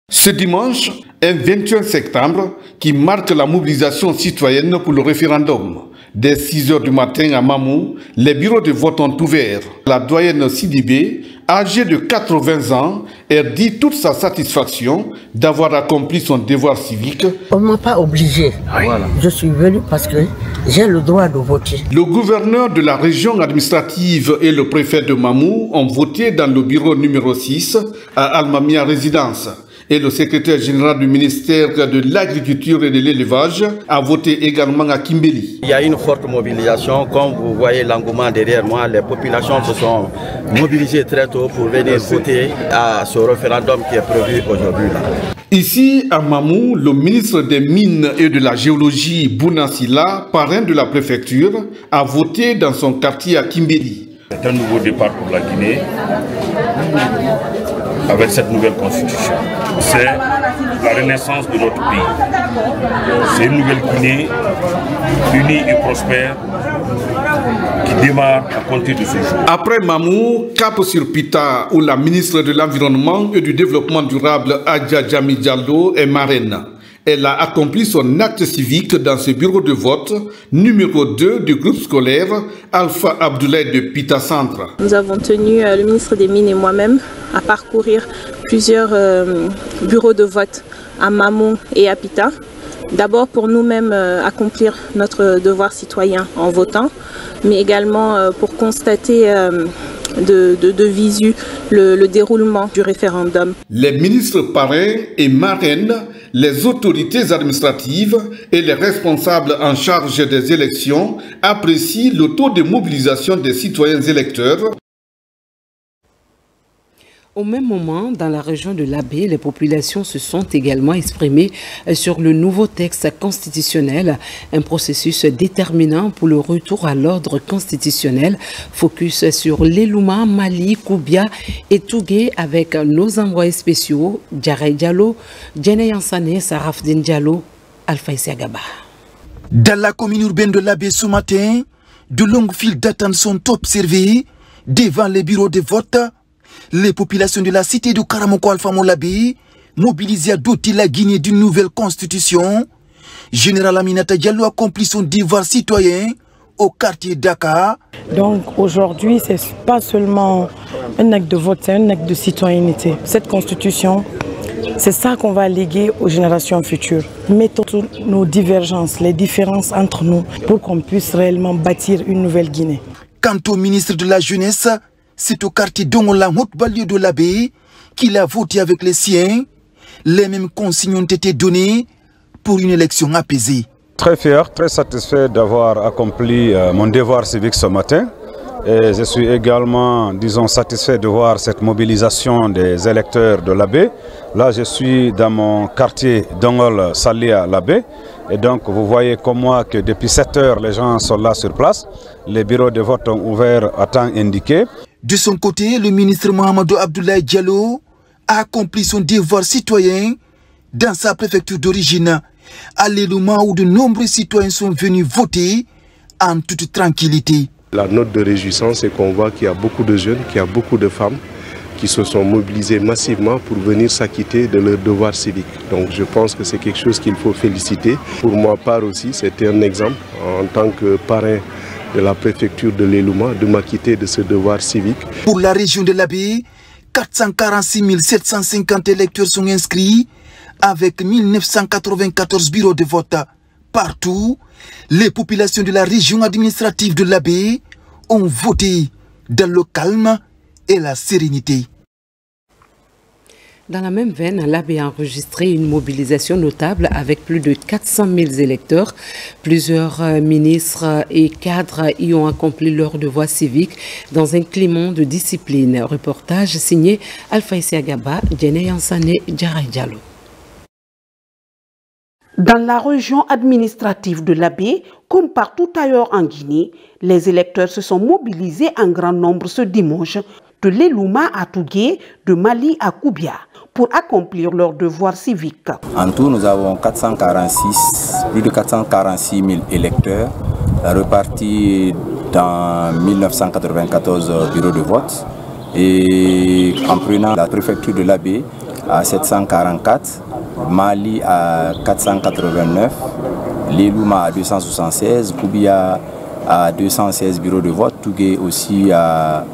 Ce dimanche, un 21 septembre, qui marque la mobilisation citoyenne pour le référendum. Dès 6 h du matin à Mamou, les bureaux de vote ont ouvert. La doyenne Sidibé, âgée de 80 ans, a dit toute sa satisfaction d'avoir accompli son devoir civique. On ne m'a pas obligé. Voilà. Je suis venu parce que j'ai le droit de voter. Le gouverneur de la région administrative et le préfet de Mamou ont voté dans le bureau numéro 6 à Almamia Résidence. Et le secrétaire général du ministère de l'Agriculture et de l'Élevage a voté également à Kimbeli. Il y a une forte mobilisation. Comme vous voyez l'engouement derrière moi, les populations se sont mobilisées très tôt pour venir voter à ce référendum qui est prévu aujourd'hui. Ici, à Mamou, le ministre des Mines et de la Géologie, Bouna Sylla, parrain de la préfecture, a voté dans son quartier à Kimbeli. C'est un nouveau départ pour la Guinée avec cette nouvelle constitution. C'est la renaissance de notre pays. C'est une nouvelle Guinée unie et prospère qui démarre à compter de ce jour. Après Mamou, cap sur Pita, où la ministre de l'Environnement et du Développement durable, Adja Jami Diallo, est marraine. Elle a accompli son acte civique dans ce bureau de vote numéro 2 du groupe scolaire Alpha Abdoulaye de Pita Centre. Nous avons tenu, le ministre des Mines et moi-même, à parcourir plusieurs bureaux de vote à Mamou et à Pita. D'abord pour nous-mêmes accomplir notre devoir citoyen en votant, mais également pour constater de visu le déroulement du référendum. Les ministres parrains et marraines, les autorités administratives et les responsables en charge des élections apprécient le taux de mobilisation des citoyens électeurs. Au même moment, dans la région de l'Abbé, les populations se sont également exprimées sur le nouveau texte constitutionnel, un processus déterminant pour le retour à l'ordre constitutionnel. Focus sur l'Elouma, Mali, Koubia et Tougué avec nos envoyés spéciaux, Djarey Diallo, Djene Yansane, Sarafdine Diallo, Alpha Isiagaba. Dans la commune urbaine de l'Abbé ce matin, de longues files d'attente sont observées devant les bureaux de vote. Les populations de la cité de Karamoko Alpha Molabi, mobilisées à doter la Guinée d'une nouvelle constitution. Général Aminata Diallo accomplit son devoir citoyen au quartier Dakar. Donc aujourd'hui, ce n'est pas seulement un acte de vote, c'est un acte de citoyenneté. Cette constitution C'est ça qu'on va léguer aux générations futures. Mettons toutes nos divergences, les différences entre nous pour qu'on puisse réellement bâtir une nouvelle Guinée. Quant au ministre de la Jeunesse, c'est au quartier Dongola, haute banlieue de l'Abbé, qu'il a voté avec les siens. Les mêmes consignes ont été données pour une élection apaisée. Très fier, très satisfait d'avoir accompli mon devoir civique ce matin. Et je suis également, disons, satisfait de voir cette mobilisation des électeurs de l'Abbé. Là, je suis dans mon quartier Dongol Salia l'Abbé. Et donc, vous voyez comme moi que depuis 7 heures, les gens sont là sur place. Les bureaux de vote ont ouvert à temps indiqué. De son côté, le ministre Mohamedou Abdoulaye Diallo a accompli son devoir citoyen dans sa préfecture d'origine, à l'élément où de nombreux citoyens sont venus voter en toute tranquillité. La note de réjouissance, c'est qu'on voit qu'il y a beaucoup de jeunes, qu'il y a beaucoup de femmes qui se sont mobilisées massivement pour venir s'acquitter de leur devoir civique. Donc je pense que c'est quelque chose qu'il faut féliciter. Pour ma part aussi, c'était un exemple en tant que parrain de la préfecture de l'Elouma de m'acquitter de ce devoir civique. Pour la région de l'Abbé, 446 750 électeurs sont inscrits avec 1994 bureaux de vote. Partout, les populations de la région administrative de l'Abbé ont voté dans le calme et la sérénité. Dans la même veine, l'Abbé a enregistré une mobilisation notable avec plus de 400 000 électeurs. Plusieurs ministres et cadres y ont accompli leur devoir civique dans un climat de discipline. Reportage signé Alpha Isiagaba, Djene Yansane, Djaray Diallo. Dans la région administrative de l'Abbé, comme partout ailleurs en Guinée, les électeurs se sont mobilisés en grand nombre ce dimanche, de l'Elouma à Tougué, de Mali à Koubia, pour accomplir leur devoir civique. En tout, nous avons plus de 446 000 électeurs repartis dans 1994 bureaux de vote. Et en prenant la préfecture de l'Abbé à 744, Mali à 489, l'Elouma à 276, Koubia à 216 bureaux de vote, Tougué aussi à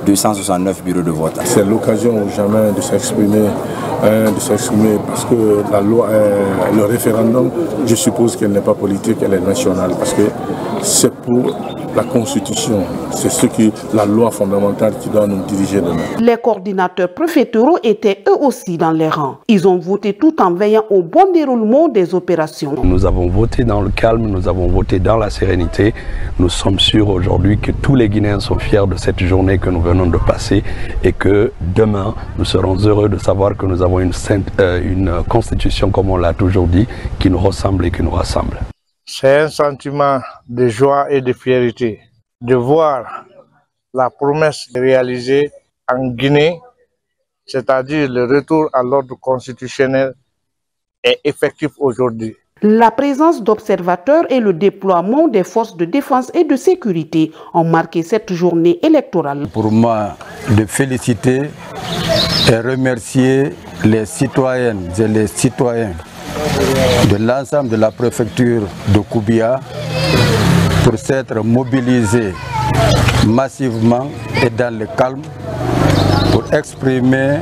269 bureaux de vote. C'est l'occasion jamais de s'exprimer parce que la loi, le référendum, je suppose qu'elle n'est pas politique, elle est nationale parce que c'est pour la Constitution, c'est la loi fondamentale qui doit nous diriger demain. Les coordinateurs préfectoraux étaient eux aussi dans les rangs. Ils ont voté tout en veillant au bon déroulement des opérations. Nous avons voté dans le calme, nous avons voté dans la sérénité. Nous sommes sûrs aujourd'hui que tous les Guinéens sont fiers de cette journée que nous venons de passer et que demain, nous serons heureux de savoir que nous avons une constitution, comme on l'a toujours dit, qui nous ressemble et qui nous rassemble. C'est un sentiment de joie et de fierté de voir la promesse réalisée en Guinée, c'est-à-dire le retour à l'ordre constitutionnel est effectif aujourd'hui. La présence d'observateurs et le déploiement des forces de défense et de sécurité ont marqué cette journée électorale. Pour moi, de féliciter et remercier les citoyennes et les citoyens de l'ensemble de la préfecture de Koubia pour s'être mobilisés massivement et dans le calme pour exprimer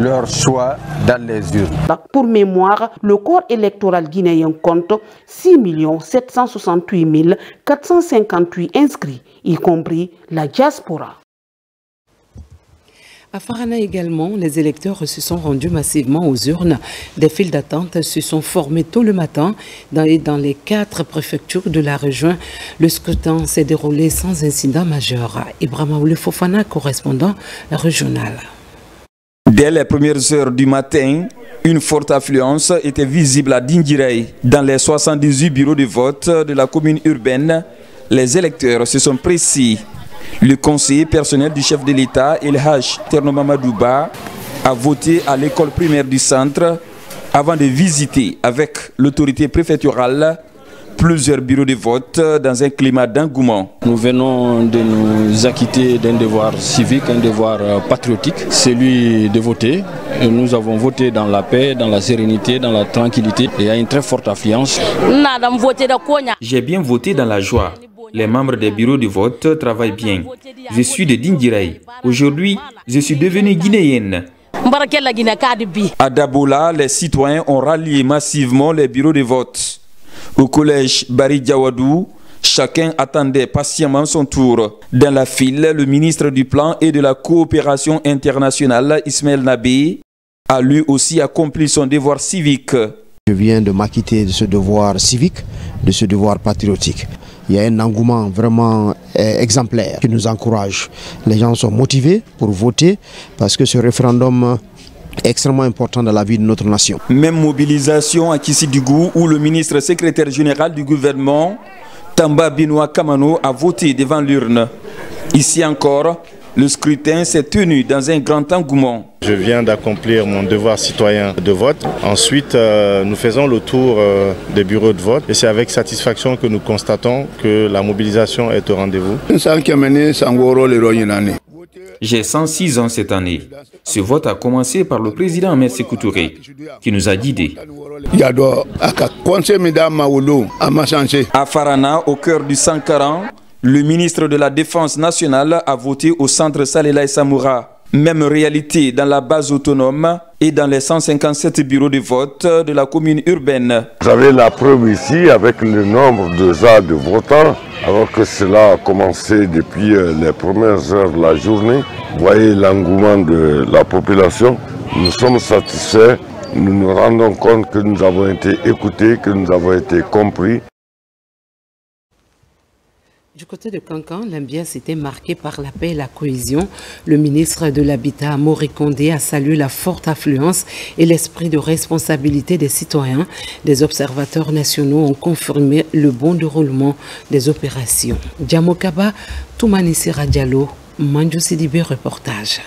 leur choix dans les urnes. Pour mémoire, le corps électoral guinéen compte 6 768 458 inscrits, y compris la diaspora. À Farana également, les électeurs se sont rendus massivement aux urnes. Des files d'attente se sont formées tôt le matin dans les 4 préfectures de la région. Le scrutin s'est déroulé sans incident majeur. Ibrahima Oule Fofana, correspondant régional. Dès les premières heures du matin, une forte affluence était visible à Dinguiraye. Dans les 78 bureaux de vote de la commune urbaine, les électeurs se sont pressés. Le conseiller personnel du chef de l'État, El Haj Terno Mamadouba, a voté à l'école primaire du centre avant de visiter avec l'autorité préfectorale plusieurs bureaux de vote dans un climat d'engouement. Nous venons de nous acquitter d'un devoir civique, un devoir patriotique, celui de voter. Et nous avons voté dans la paix, dans la sérénité, dans la tranquillité et il y a une très forte affluence. J'ai bien voté dans la joie. Les membres des bureaux de vote travaillent bien. Je suis de Dinguiraye. Aujourd'hui, je suis devenue guinéenne. À Dabola, les citoyens ont rallié massivement les bureaux de vote. Au collège Bari Diawadou, chacun attendait patiemment son tour. Dans la file, le ministre du Plan et de la Coopération internationale, Ismaël Nabé, a lui aussi accompli son devoir civique. Je viens de m'acquitter de ce devoir civique, de ce devoir patriotique. Il y a un engouement vraiment exemplaire qui nous encourage. Les gens sont motivés pour voter parce que ce référendum est extrêmement important dans la vie de notre nation. Même mobilisation à Kissidougou où le ministre secrétaire général du gouvernement, Tamba Benoît Kamano, a voté devant l'urne. Ici encore, le scrutin s'est tenu dans un grand engouement. Je viens d'accomplir mon devoir citoyen de vote. Ensuite, nous faisons le tour des bureaux de vote et c'est avec satisfaction que nous constatons que la mobilisation est au rendez-vous. J'ai 106 ans cette année. Ce vote a commencé par le président Ahmed Sékou Touré, qui nous a guidés. À Farana, au cœur du Sankaran, le ministre de la Défense nationale a voté au centre Salela Samoura. Même réalité dans la base autonome et dans les 157 bureaux de vote de la commune urbaine. Vous avez la preuve ici avec le nombre de votants, alors que cela a commencé depuis les premières heures de la journée. Vous voyez l'engouement de la population. Nous sommes satisfaits, nous nous rendons compte que nous avons été écoutés, que nous avons été compris. Du côté de Kankan, l'ambiance était marquée par la paix et la cohésion. Le ministre de l'Habitat, Mori Kondé, a salué la forte affluence et l'esprit de responsabilité des citoyens. Des observateurs nationaux ont confirmé le bon déroulement des opérations. Djamokaba, Toumanisira Diallo, Manjo Sidibé, reportage.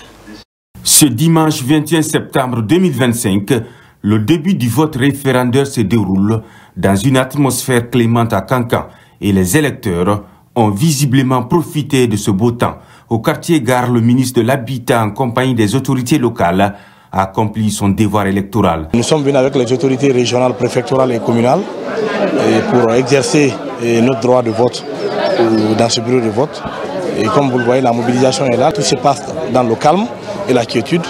Ce dimanche 21 septembre 2025, le début du vote référendaire se déroule dans une atmosphère clémente à Kankan et les électeurs ont visiblement profité de ce beau temps. Au quartier Gare, le ministre de l'Habitat, en compagnie des autorités locales, a accompli son devoir électoral. Nous sommes venus avec les autorités régionales, préfectorales et communales pour exercer notre droit de vote dans ce bureau de vote. Et comme vous le voyez, la mobilisation est là. Tout se passe dans le calme et la quiétude.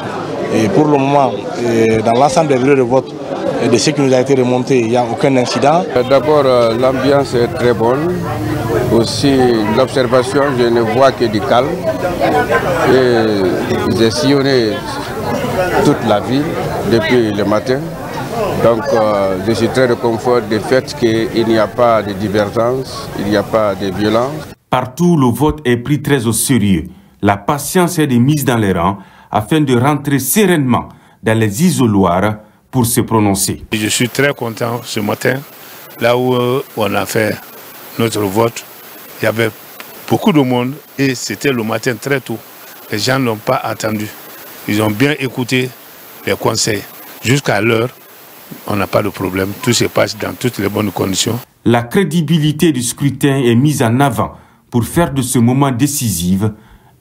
Et pour le moment, dans l'ensemble des bureaux de vote, de ce qui nous a été remonté, il n'y a aucun incident. D'abord, l'ambiance est très bonne. Aussi, l'observation, je ne vois que du calme. J'ai sillonné toute la ville depuis le matin. Donc, je suis très réconfort du fait qu'il n'y a pas de divergence, il n'y a pas de violence. Partout, le vote est pris très au sérieux. La patience est mise dans les rangs afin de rentrer sereinement dans les isoloirs pour se prononcer. Je suis très content ce matin, là où on a fait notre vote. Il y avait beaucoup de monde et c'était le matin très tôt. Les gens n'ont pas attendu. Ils ont bien écouté les conseils. Jusqu'à l'heure, on n'a pas de problème. Tout se passe dans toutes les bonnes conditions. La crédibilité du scrutin est mise en avant pour faire de ce moment décisif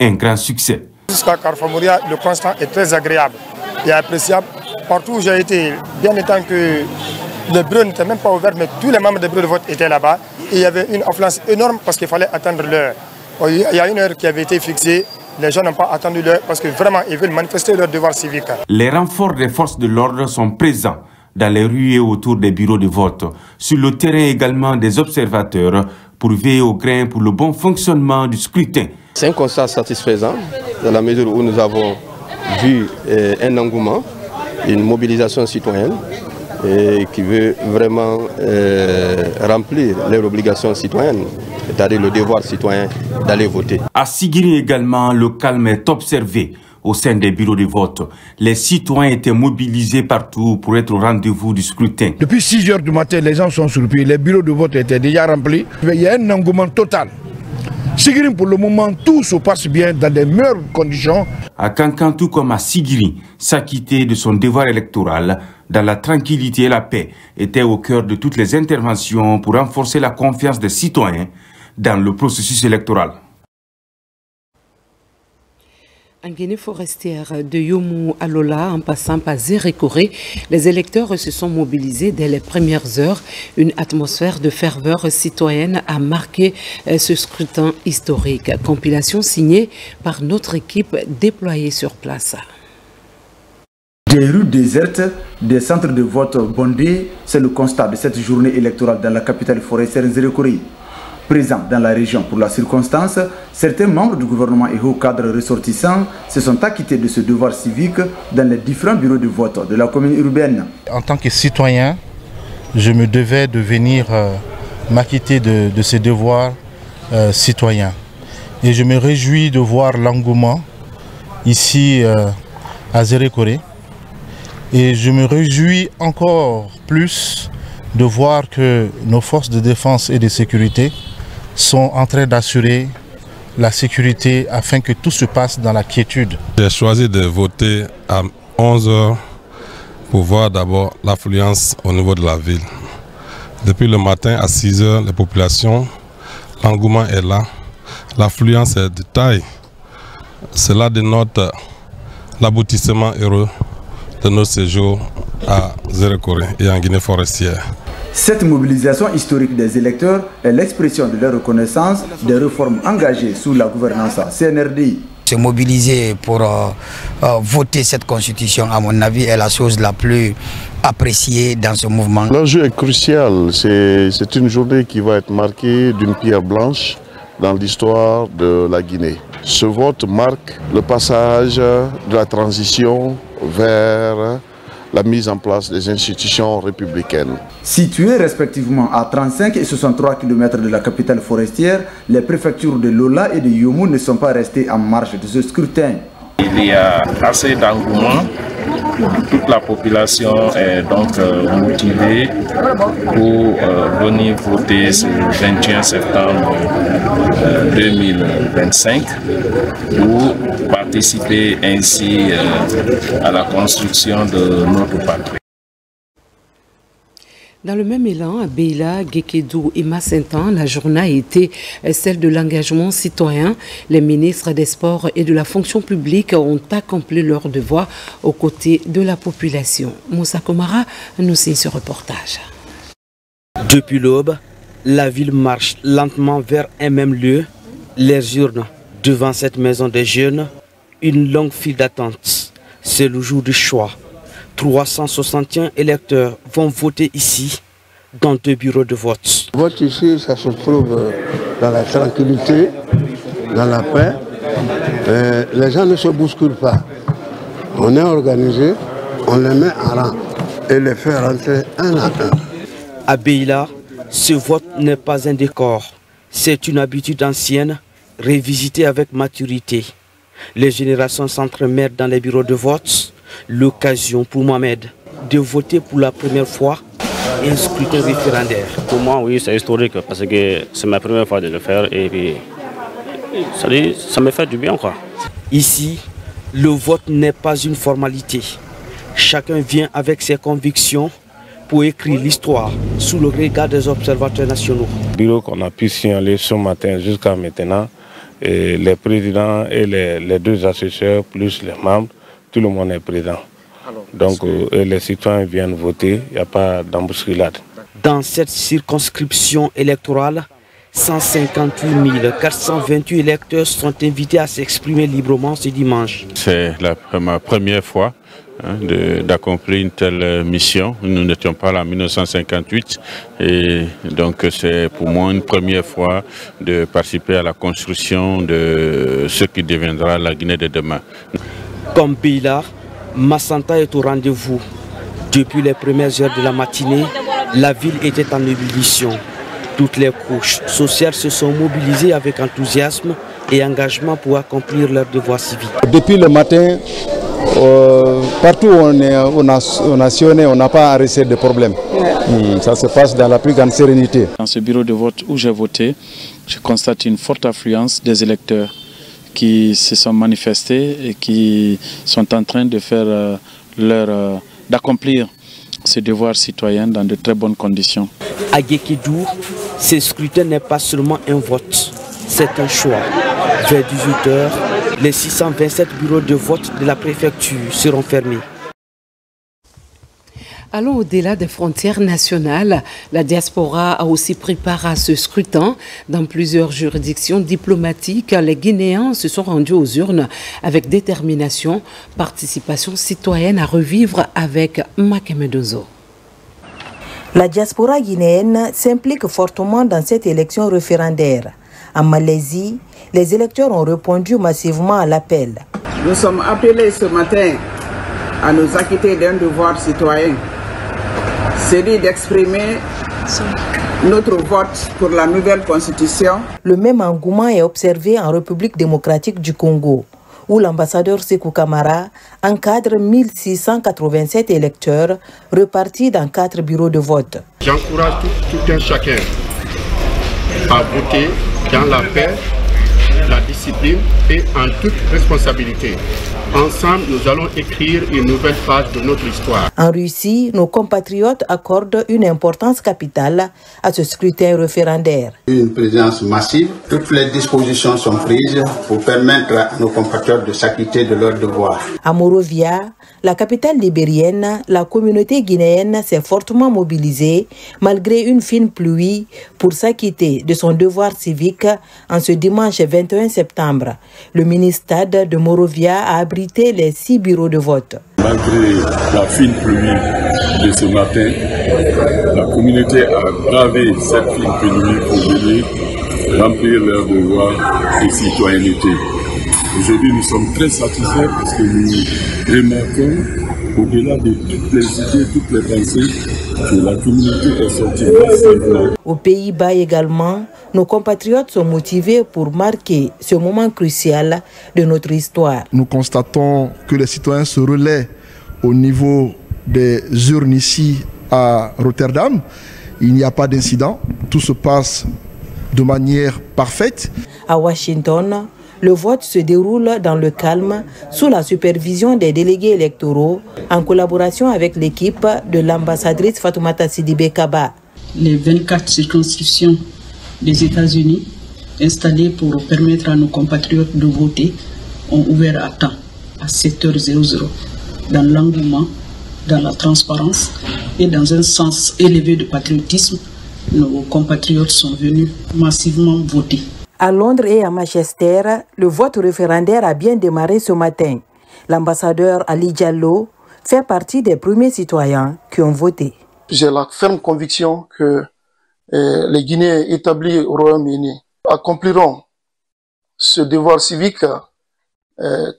un grand succès. Jusqu'à Carfamouria, le constat est très agréable et appréciable. Partout où j'ai été, bien étant que le bureau n'était même pas ouvert, mais tous les membres des bureaux de vote étaient là-bas. Et il y avait une affluence énorme parce qu'il fallait attendre l'heure. Il y a une heure qui avait été fixée. Les gens n'ont pas attendu l'heure parce que vraiment, ils veulent manifester leur devoir civique. Les renforts des forces de l'ordre sont présents dans les rues et autour des bureaux de vote. Sur le terrain également, des observateurs pour veiller au grain pour le bon fonctionnement du scrutin. C'est un constat satisfaisant dans la mesure où nous avons vu un engouement, une mobilisation citoyenne qui veut vraiment remplir leurs obligations citoyennes, c'est-à-dire le devoir citoyen d'aller voter. À Sigiri également, le calme est observé au sein des bureaux de vote. Les citoyens étaient mobilisés partout pour être au rendez-vous du scrutin. Depuis 6 heures du matin, les gens sont sur pied. Les bureaux de vote étaient déjà remplis. Il y a un engouement total. Sigiri, pour le moment, tout se passe bien dans des meilleures conditions. À Kankan, tout comme à Sigiri, s'acquitter de son devoir électoral dans la tranquillité et la paix était au cœur de toutes les interventions pour renforcer la confiance des citoyens dans le processus électoral. En Guinée forestière, de Yomu à Lola, en passant par Zérékoré, les électeurs se sont mobilisés dès les premières heures. Une atmosphère de ferveur citoyenne a marqué ce scrutin historique. Compilation signée par notre équipe déployée sur place. Des rues désertes, des centres de vote bondés, c'est le constat de cette journée électorale dans la capitale forestière Nzerekore. Présents dans la région pour la circonstance, certains membres du gouvernement et hauts cadres ressortissants se sont acquittés de ce devoir civique dans les différents bureaux de vote de la commune urbaine. En tant que citoyen, je me devais de venir m'acquitter de ces devoirs citoyens. Et je me réjouis de voir l'engouement ici à Nzerekore. Et je me réjouis encore plus de voir que nos forces de défense et de sécurité sont en train d'assurer la sécurité afin que tout se passe dans la quiétude. J'ai choisi de voter à 11 h pour voir d'abord l'affluence au niveau de la ville. Depuis le matin à 6 h, les populations, l'engouement est là, l'affluence est de taille. Cela dénote l'aboutissement heureux de nos séjours à Nzerekore et en Guinée forestière. Cette mobilisation historique des électeurs est l'expression de leur reconnaissance des réformes engagées sous la gouvernance CNRD. Se mobiliser pour voter cette constitution, à mon avis, est la chose la plus appréciée dans ce mouvement. L'enjeu est crucial. C'est une journée qui va être marquée d'une pierre blanche dans l'histoire de la Guinée. Ce vote marque le passage de la transition vers la mise en place des institutions républicaines. Situées respectivement à 35 et 63 km de la capitale forestière, les préfectures de Lola et de Yomo ne sont pas restées en marge de ce scrutin. Il y a assez d'engouement. Toute la population est donc motivée pour venir voter ce 21 septembre 2025 pour participer ainsi à la construction de notre patrie. Dans le même élan, à Beila, Gekedou et Massintan, la journée a été celle de l'engagement citoyen. Les ministres des Sports et de la fonction publique ont accompli leur devoir aux côtés de la population. Moussa Komara nous signe ce reportage. Depuis l'aube, la ville marche lentement vers un même lieu, les urnes. Devant cette maison des jeunes, une longue file d'attente. C'est le jour du choix. 361 électeurs vont voter ici, dans 2 bureaux de vote. Le vote ici, ça se trouve dans la tranquillité, dans la paix. Les gens ne se bousculent pas. On est organisé, on les met en rang et les fait rentrer un à un. À Beila, ce vote n'est pas un décor. C'est une habitude ancienne, révisitée avec maturité. Les générations s'entremêlent dans les bureaux de vote. L'occasion pour Mohamed de voter pour la première fois un scrutin référendaire. Pour moi, oui, c'est historique parce que c'est ma première fois de le faire et puis ça me fait du bien, quoi. Ici, le vote n'est pas une formalité. Chacun vient avec ses convictions pour écrire l'histoire sous le regard des observateurs nationaux. Le bureau qu'on a pu signaler ce matin jusqu'à maintenant, et les présidents et les 2 assesseurs plus les membres, tout le monde est présent. Donc les citoyens viennent voter, il n'y a pas d'embousculade. Dans cette circonscription électorale, 158 428 électeurs sont invités à s'exprimer librement ce dimanche. C'est ma première fois d'accomplir une telle mission. Nous n'étions pas là en 1958 et donc c'est pour moi une première fois de participer à la construction de ce qui deviendra la Guinée de demain. Comme Beila, Massanta est au rendez-vous. Depuis les premières heures de la matinée, la ville était en ébullition. Toutes les couches sociales se sont mobilisées avec enthousiasme et engagement pour accomplir leurs devoirs civiques. Depuis le matin, partout où on a sillonné, on n'a pas arrêté de problème. Ça se passe dans la plus grande sérénité. Dans ce bureau de vote où j'ai voté, je constate une forte affluence des électeurs qui se sont manifestés et qui sont en train de faire d'accomplir ce devoir citoyen dans de très bonnes conditions. À Gekedou, ce scrutin n'est pas seulement un vote, c'est un choix. Vers 18 h, les 627 bureaux de vote de la préfecture seront fermés. Allons au-delà des frontières nationales. La diaspora a aussi pris part à ce scrutin. Dans plusieurs juridictions diplomatiques, les Guinéens se sont rendus aux urnes avec détermination. Participation citoyenne à revivre avec Makemedozo. La diaspora guinéenne s'implique fortement dans cette élection référendaire. En Malaisie, les électeurs ont répondu massivement à l'appel. Nous sommes appelés ce matin à nous acquitter d'un devoir citoyen, celui d'exprimer notre vote pour la nouvelle constitution. Le même engouement est observé en République démocratique du Congo, où l'ambassadeur Sékou Camara encadre 1687 électeurs repartis dans 4 bureaux de vote. J'encourage tout un chacun à voter dans la paix, la discipline et en toute responsabilité. Ensemble, nous allons écrire une nouvelle page de notre histoire. En Russie, nos compatriotes accordent une importance capitale à ce scrutin référendaire. Une présence massive, toutes les dispositions sont prises pour permettre à nos compatriotes de s'acquitter de leurs devoirs. À Monrovia, la capitale libérienne, la communauté guinéenne s'est fortement mobilisée malgré une fine pluie pour s'acquitter de son devoir civique en ce dimanche 21 septembre. Le mini-stade de Monrovia a abrité les 6 bureaux de vote. Malgré la fine pluie de ce matin, la communauté a bravé cette fine pluie pour venir remplir leurs devoirs de citoyenneté. Aujourd'hui, nous sommes très satisfaits parce que nous remarquons, au-delà de toutes les idées, toutes les pensées, que la communauté est sortie massivement. Aux Pays-Bas également, nos compatriotes sont motivés pour marquer ce moment crucial de notre histoire. Nous constatons que les citoyens se relaient au niveau des urnes ici à Rotterdam. Il n'y a pas d'incident, tout se passe de manière parfaite. À Washington, le vote se déroule dans le calme sous la supervision des délégués électoraux en collaboration avec l'équipe de l'ambassadrice Fatoumata Sidibé Kaba. Les 24 circonscriptions des États-Unis installées pour permettre à nos compatriotes de voter ont ouvert à temps, à 7h00, dans l'engouement, dans la transparence et dans un sens élevé de patriotisme. Nos compatriotes sont venus massivement voter. À Londres et à Manchester, le vote référendaire a bien démarré ce matin. L'ambassadeur Ali Diallo fait partie des premiers citoyens qui ont voté. J'ai la ferme conviction que les Guinéens établis au Royaume-Uni accompliront ce devoir civique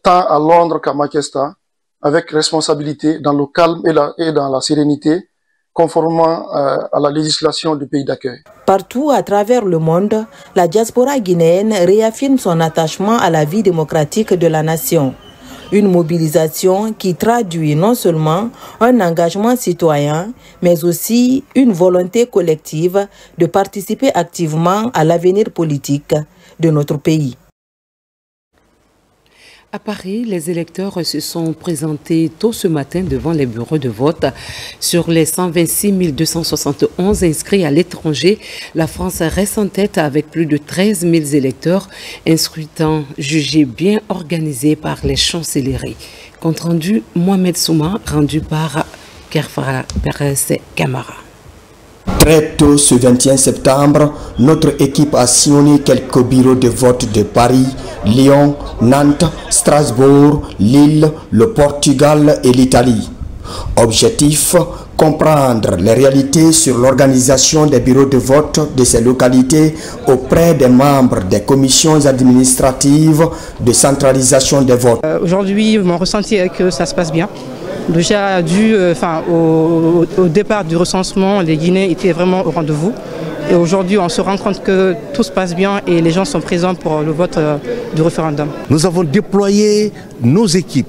tant à Londres qu'à Manchester avec responsabilité, dans le calme et dans la sérénité, conformément à la législation du pays d'accueil. Partout à travers le monde, la diaspora guinéenne réaffirme son attachement à la vie démocratique de la nation. Une mobilisation qui traduit non seulement un engagement citoyen, mais aussi une volonté collective de participer activement à l'avenir politique de notre pays. À Paris, les électeurs se sont présentés tôt ce matin devant les bureaux de vote. Sur les 126 271 inscrits à l'étranger, la France reste en tête avec plus de 13 000 électeurs, un scrutin jugé bien organisé par les chancelleries. Compte rendu Mohamed Souma, rendu par Kerfara Perez Camara. Très tôt ce 21 septembre, notre équipe a sillonné quelques bureaux de vote de Paris, Lyon, Nantes, Strasbourg, Lille, le Portugal et l'Italie. Objectif, comprendre les réalités sur l'organisation des bureaux de vote de ces localités auprès des membres des commissions administratives de centralisation des votes. Aujourd'hui, mon ressenti est que ça se passe bien. Déjà, au départ du recensement, les Guinéens étaient vraiment au rendez-vous. Et aujourd'hui, on se rend compte que tout se passe bien et les gens sont présents pour le vote du référendum. Nous avons déployé nos équipes,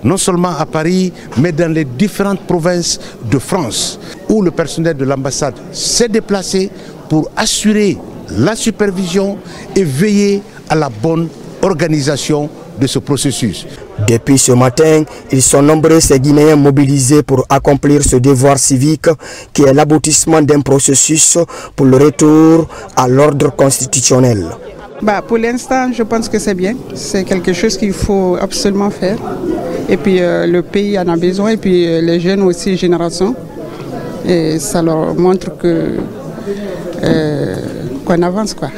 non seulement à Paris, mais dans les différentes provinces de France, où le personnel de l'ambassade s'est déplacé pour assurer la supervision et veiller à la bonne organisation de ce processus. Depuis ce matin, ils sont nombreux ces Guinéens mobilisés pour accomplir ce devoir civique qui est l'aboutissement d'un processus pour le retour à l'ordre constitutionnel. Pour l'instant, je pense que c'est bien. C'est quelque chose qu'il faut absolument faire. Et puis le pays en a besoin, et puis les jeunes aussi, génération. Et ça leur montre qu'on avance, quoi.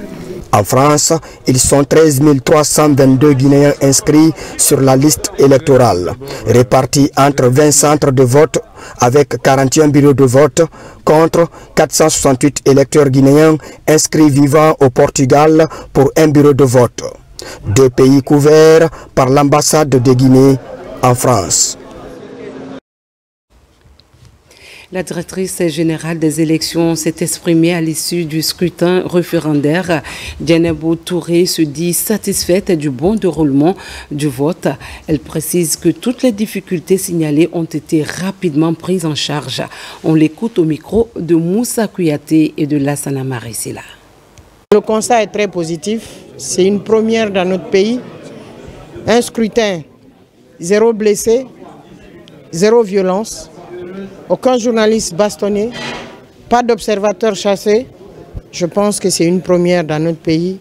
En France, ils sont 13 322 Guinéens inscrits sur la liste électorale, répartis entre 20 centres de vote avec 41 bureaux de vote contre 468 électeurs guinéens inscrits vivant au Portugal pour un bureau de vote. 2 pays couverts par l'ambassade de Guinée en France. La directrice générale des élections s'est exprimée à l'issue du scrutin référendaire. Djenebou Touré se dit satisfaite du bon déroulement du vote. Elle précise que toutes les difficultés signalées ont été rapidement prises en charge. On l'écoute au micro de Moussa Kouyaté et de Lassana Marisila. Le constat est très positif. C'est une première dans notre pays. Un scrutin, 0 blessés, 0 violence. Aucun journaliste bastonné, pas d'observateurs chassés. Je pense que c'est une première dans notre pays.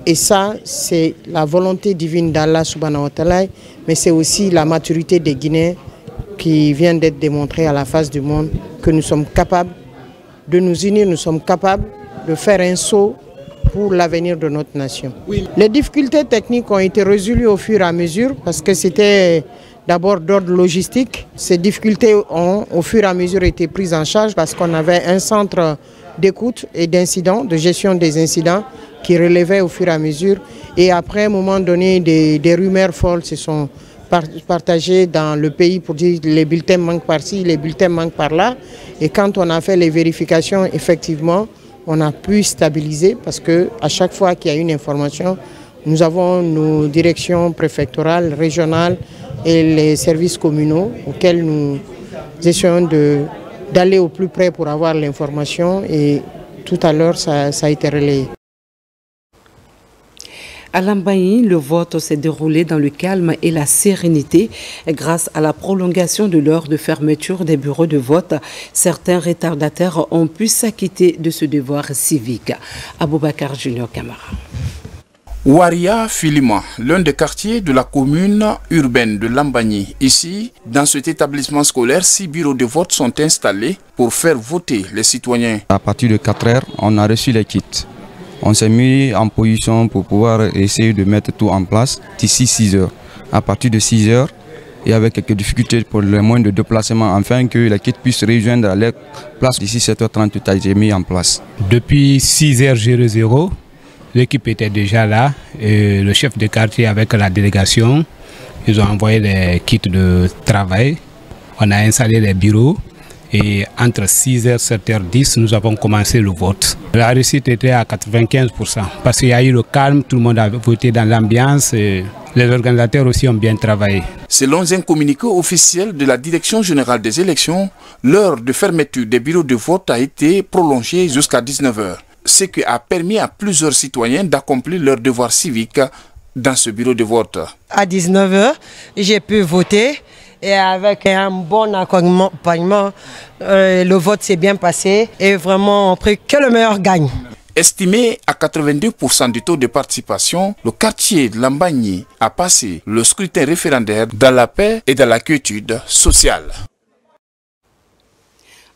Et ça, c'est la volonté divine d'Allah subhanahu wa ta'ala, mais c'est aussi la maturité des Guinéens qui vient d'être démontrée à la face du monde, que nous sommes capables de nous unir, nous sommes capables de faire un saut pour l'avenir de notre nation. Oui. Les difficultés techniques ont été résolues au fur et à mesure parce que c'était d'abord d'ordre logistique. Ces difficultés ont au fur et à mesure été prises en charge parce qu'on avait un centre d'écoute et d'incidents, de gestion des incidents qui relevait au fur et à mesure. Et après, à un moment donné, des rumeurs folles se sont partagées dans le pays pour dire les bulletins manquent par-ci, les bulletins manquent par-là. Et quand on a fait les vérifications, effectivement, on a pu stabiliser parce qu'à chaque fois qu'il y a une information, nous avons nos directions préfectorales, régionales et les services communaux auxquels nous essayons d'aller au plus près pour avoir l'information et tout à l'heure ça a été relayé. À Lambaye, le vote s'est déroulé dans le calme et la sérénité grâce à la prolongation de l'heure de fermeture des bureaux de vote. Certains retardataires ont pu s'acquitter de ce devoir civique. Aboubakar Junior Camara. Waria Filima, l'un des quartiers de la commune urbaine de Lambaye. Ici, dans cet établissement scolaire, 6 bureaux de vote sont installés pour faire voter les citoyens. À partir de 4 heures, on a reçu les kits. On s'est mis en position pour pouvoir essayer de mettre tout en place d'ici 6 heures. À partir de 6 heures, il y avait quelques difficultés pour les moyens de déplacement afin que les kits puissent rejoindre leur place d'ici 7h30. Tout a été mis en place. Depuis 6h00, l'équipe était déjà là et le chef de quartier avec la délégation, ils ont envoyé les kits de travail. On a installé les bureaux et entre 6h et 7h10, nous avons commencé le vote. La réussite était à 95% parce qu'il y a eu le calme, tout le monde a voté dans l'ambiance et les organisateurs aussi ont bien travaillé. Selon un communiqué officiel de la Direction générale des élections, l'heure de fermeture des bureaux de vote a été prolongée jusqu'à 19h. Ce qui a permis à plusieurs citoyens d'accomplir leur devoir civique dans ce bureau de vote. À 19h, j'ai pu voter et avec un bon accompagnement, le vote s'est bien passé et vraiment on prie que le meilleur gagne. Estimé à 82% du taux de participation, le quartier de Lambaye a passé le scrutin référendaire dans la paix et dans la quiétude sociale.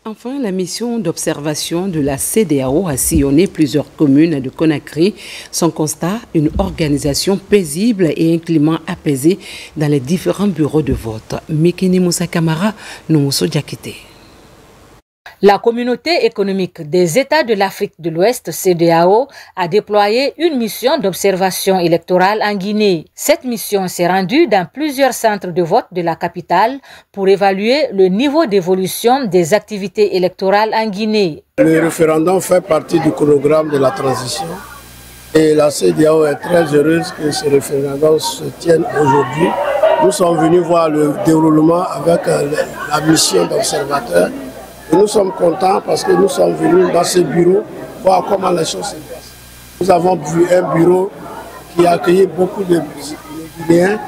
Enfin, la mission d'observation de la CEDEAO a sillonné plusieurs communes de Conakry. Son constat, une organisation paisible et un climat apaisé dans les différents bureaux de vote. Mikini Moussa Kamara, Noumousso Diakité. La communauté économique des États de l'Afrique de l'Ouest, CEDEAO, a déployé une mission d'observation électorale en Guinée. Cette mission s'est rendue dans plusieurs centres de vote de la capitale pour évaluer le niveau d'évolution des activités électorales en Guinée. Le référendum fait partie du programme de la transition et la CEDEAO est très heureuse que ce référendum se tienne aujourd'hui. Nous sommes venus voir le déroulement avec la mission d'observateur. Et nous sommes contents parce que nous sommes venus dans ce bureau voir comment les choses se passent. Nous avons vu un bureau qui a accueilli beaucoup de Guinéens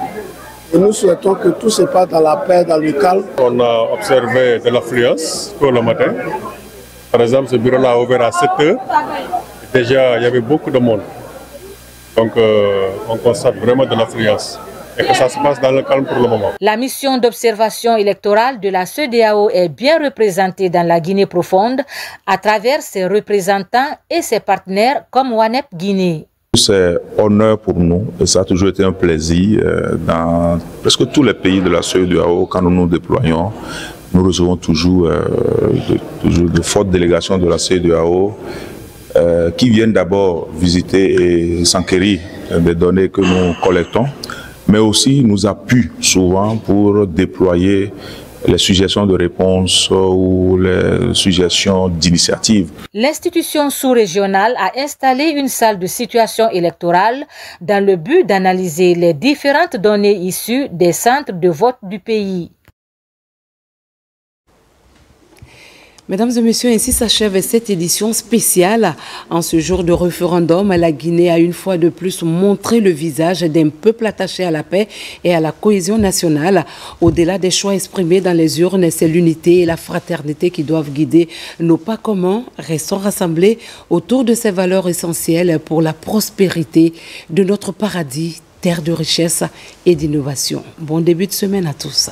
et nous souhaitons que tout se passe dans la paix, dans le calme. On a observé de l'affluence pour le matin. Par exemple, ce bureau-là a ouvert à 7 h. Déjà, il y avait beaucoup de monde. Donc, on constate vraiment de l'affluence. et que ça se passe dans le calme pour le moment. La mission d'observation électorale de la CEDEAO est bien représentée dans la Guinée profonde à travers ses représentants et ses partenaires comme WANEP Guinée. C'est honneur pour nous et ça a toujours été un plaisir dans presque tous les pays de la CEDEAO quand nous nous déployons. Nous recevons toujours de fortes délégations de la CEDEAO qui viennent d'abord visiter et s'enquérir des données que nous collectons, mais aussi nous appuient souvent pour déployer les suggestions de réponse ou les suggestions d'initiative. L'institution sous-régionale a installé une salle de situation électorale dans le but d'analyser les différentes données issues des centres de vote du pays. Mesdames et messieurs, ainsi s'achève cette édition spéciale. En ce jour de référendum, la Guinée a une fois de plus montré le visage d'un peuple attaché à la paix et à la cohésion nationale. Au-delà des choix exprimés dans les urnes, c'est l'unité et la fraternité qui doivent guider nos pas communs. Restons rassemblés autour de ces valeurs essentielles pour la prospérité de notre paradis, terre de richesse et d'innovation. Bon début de semaine à tous.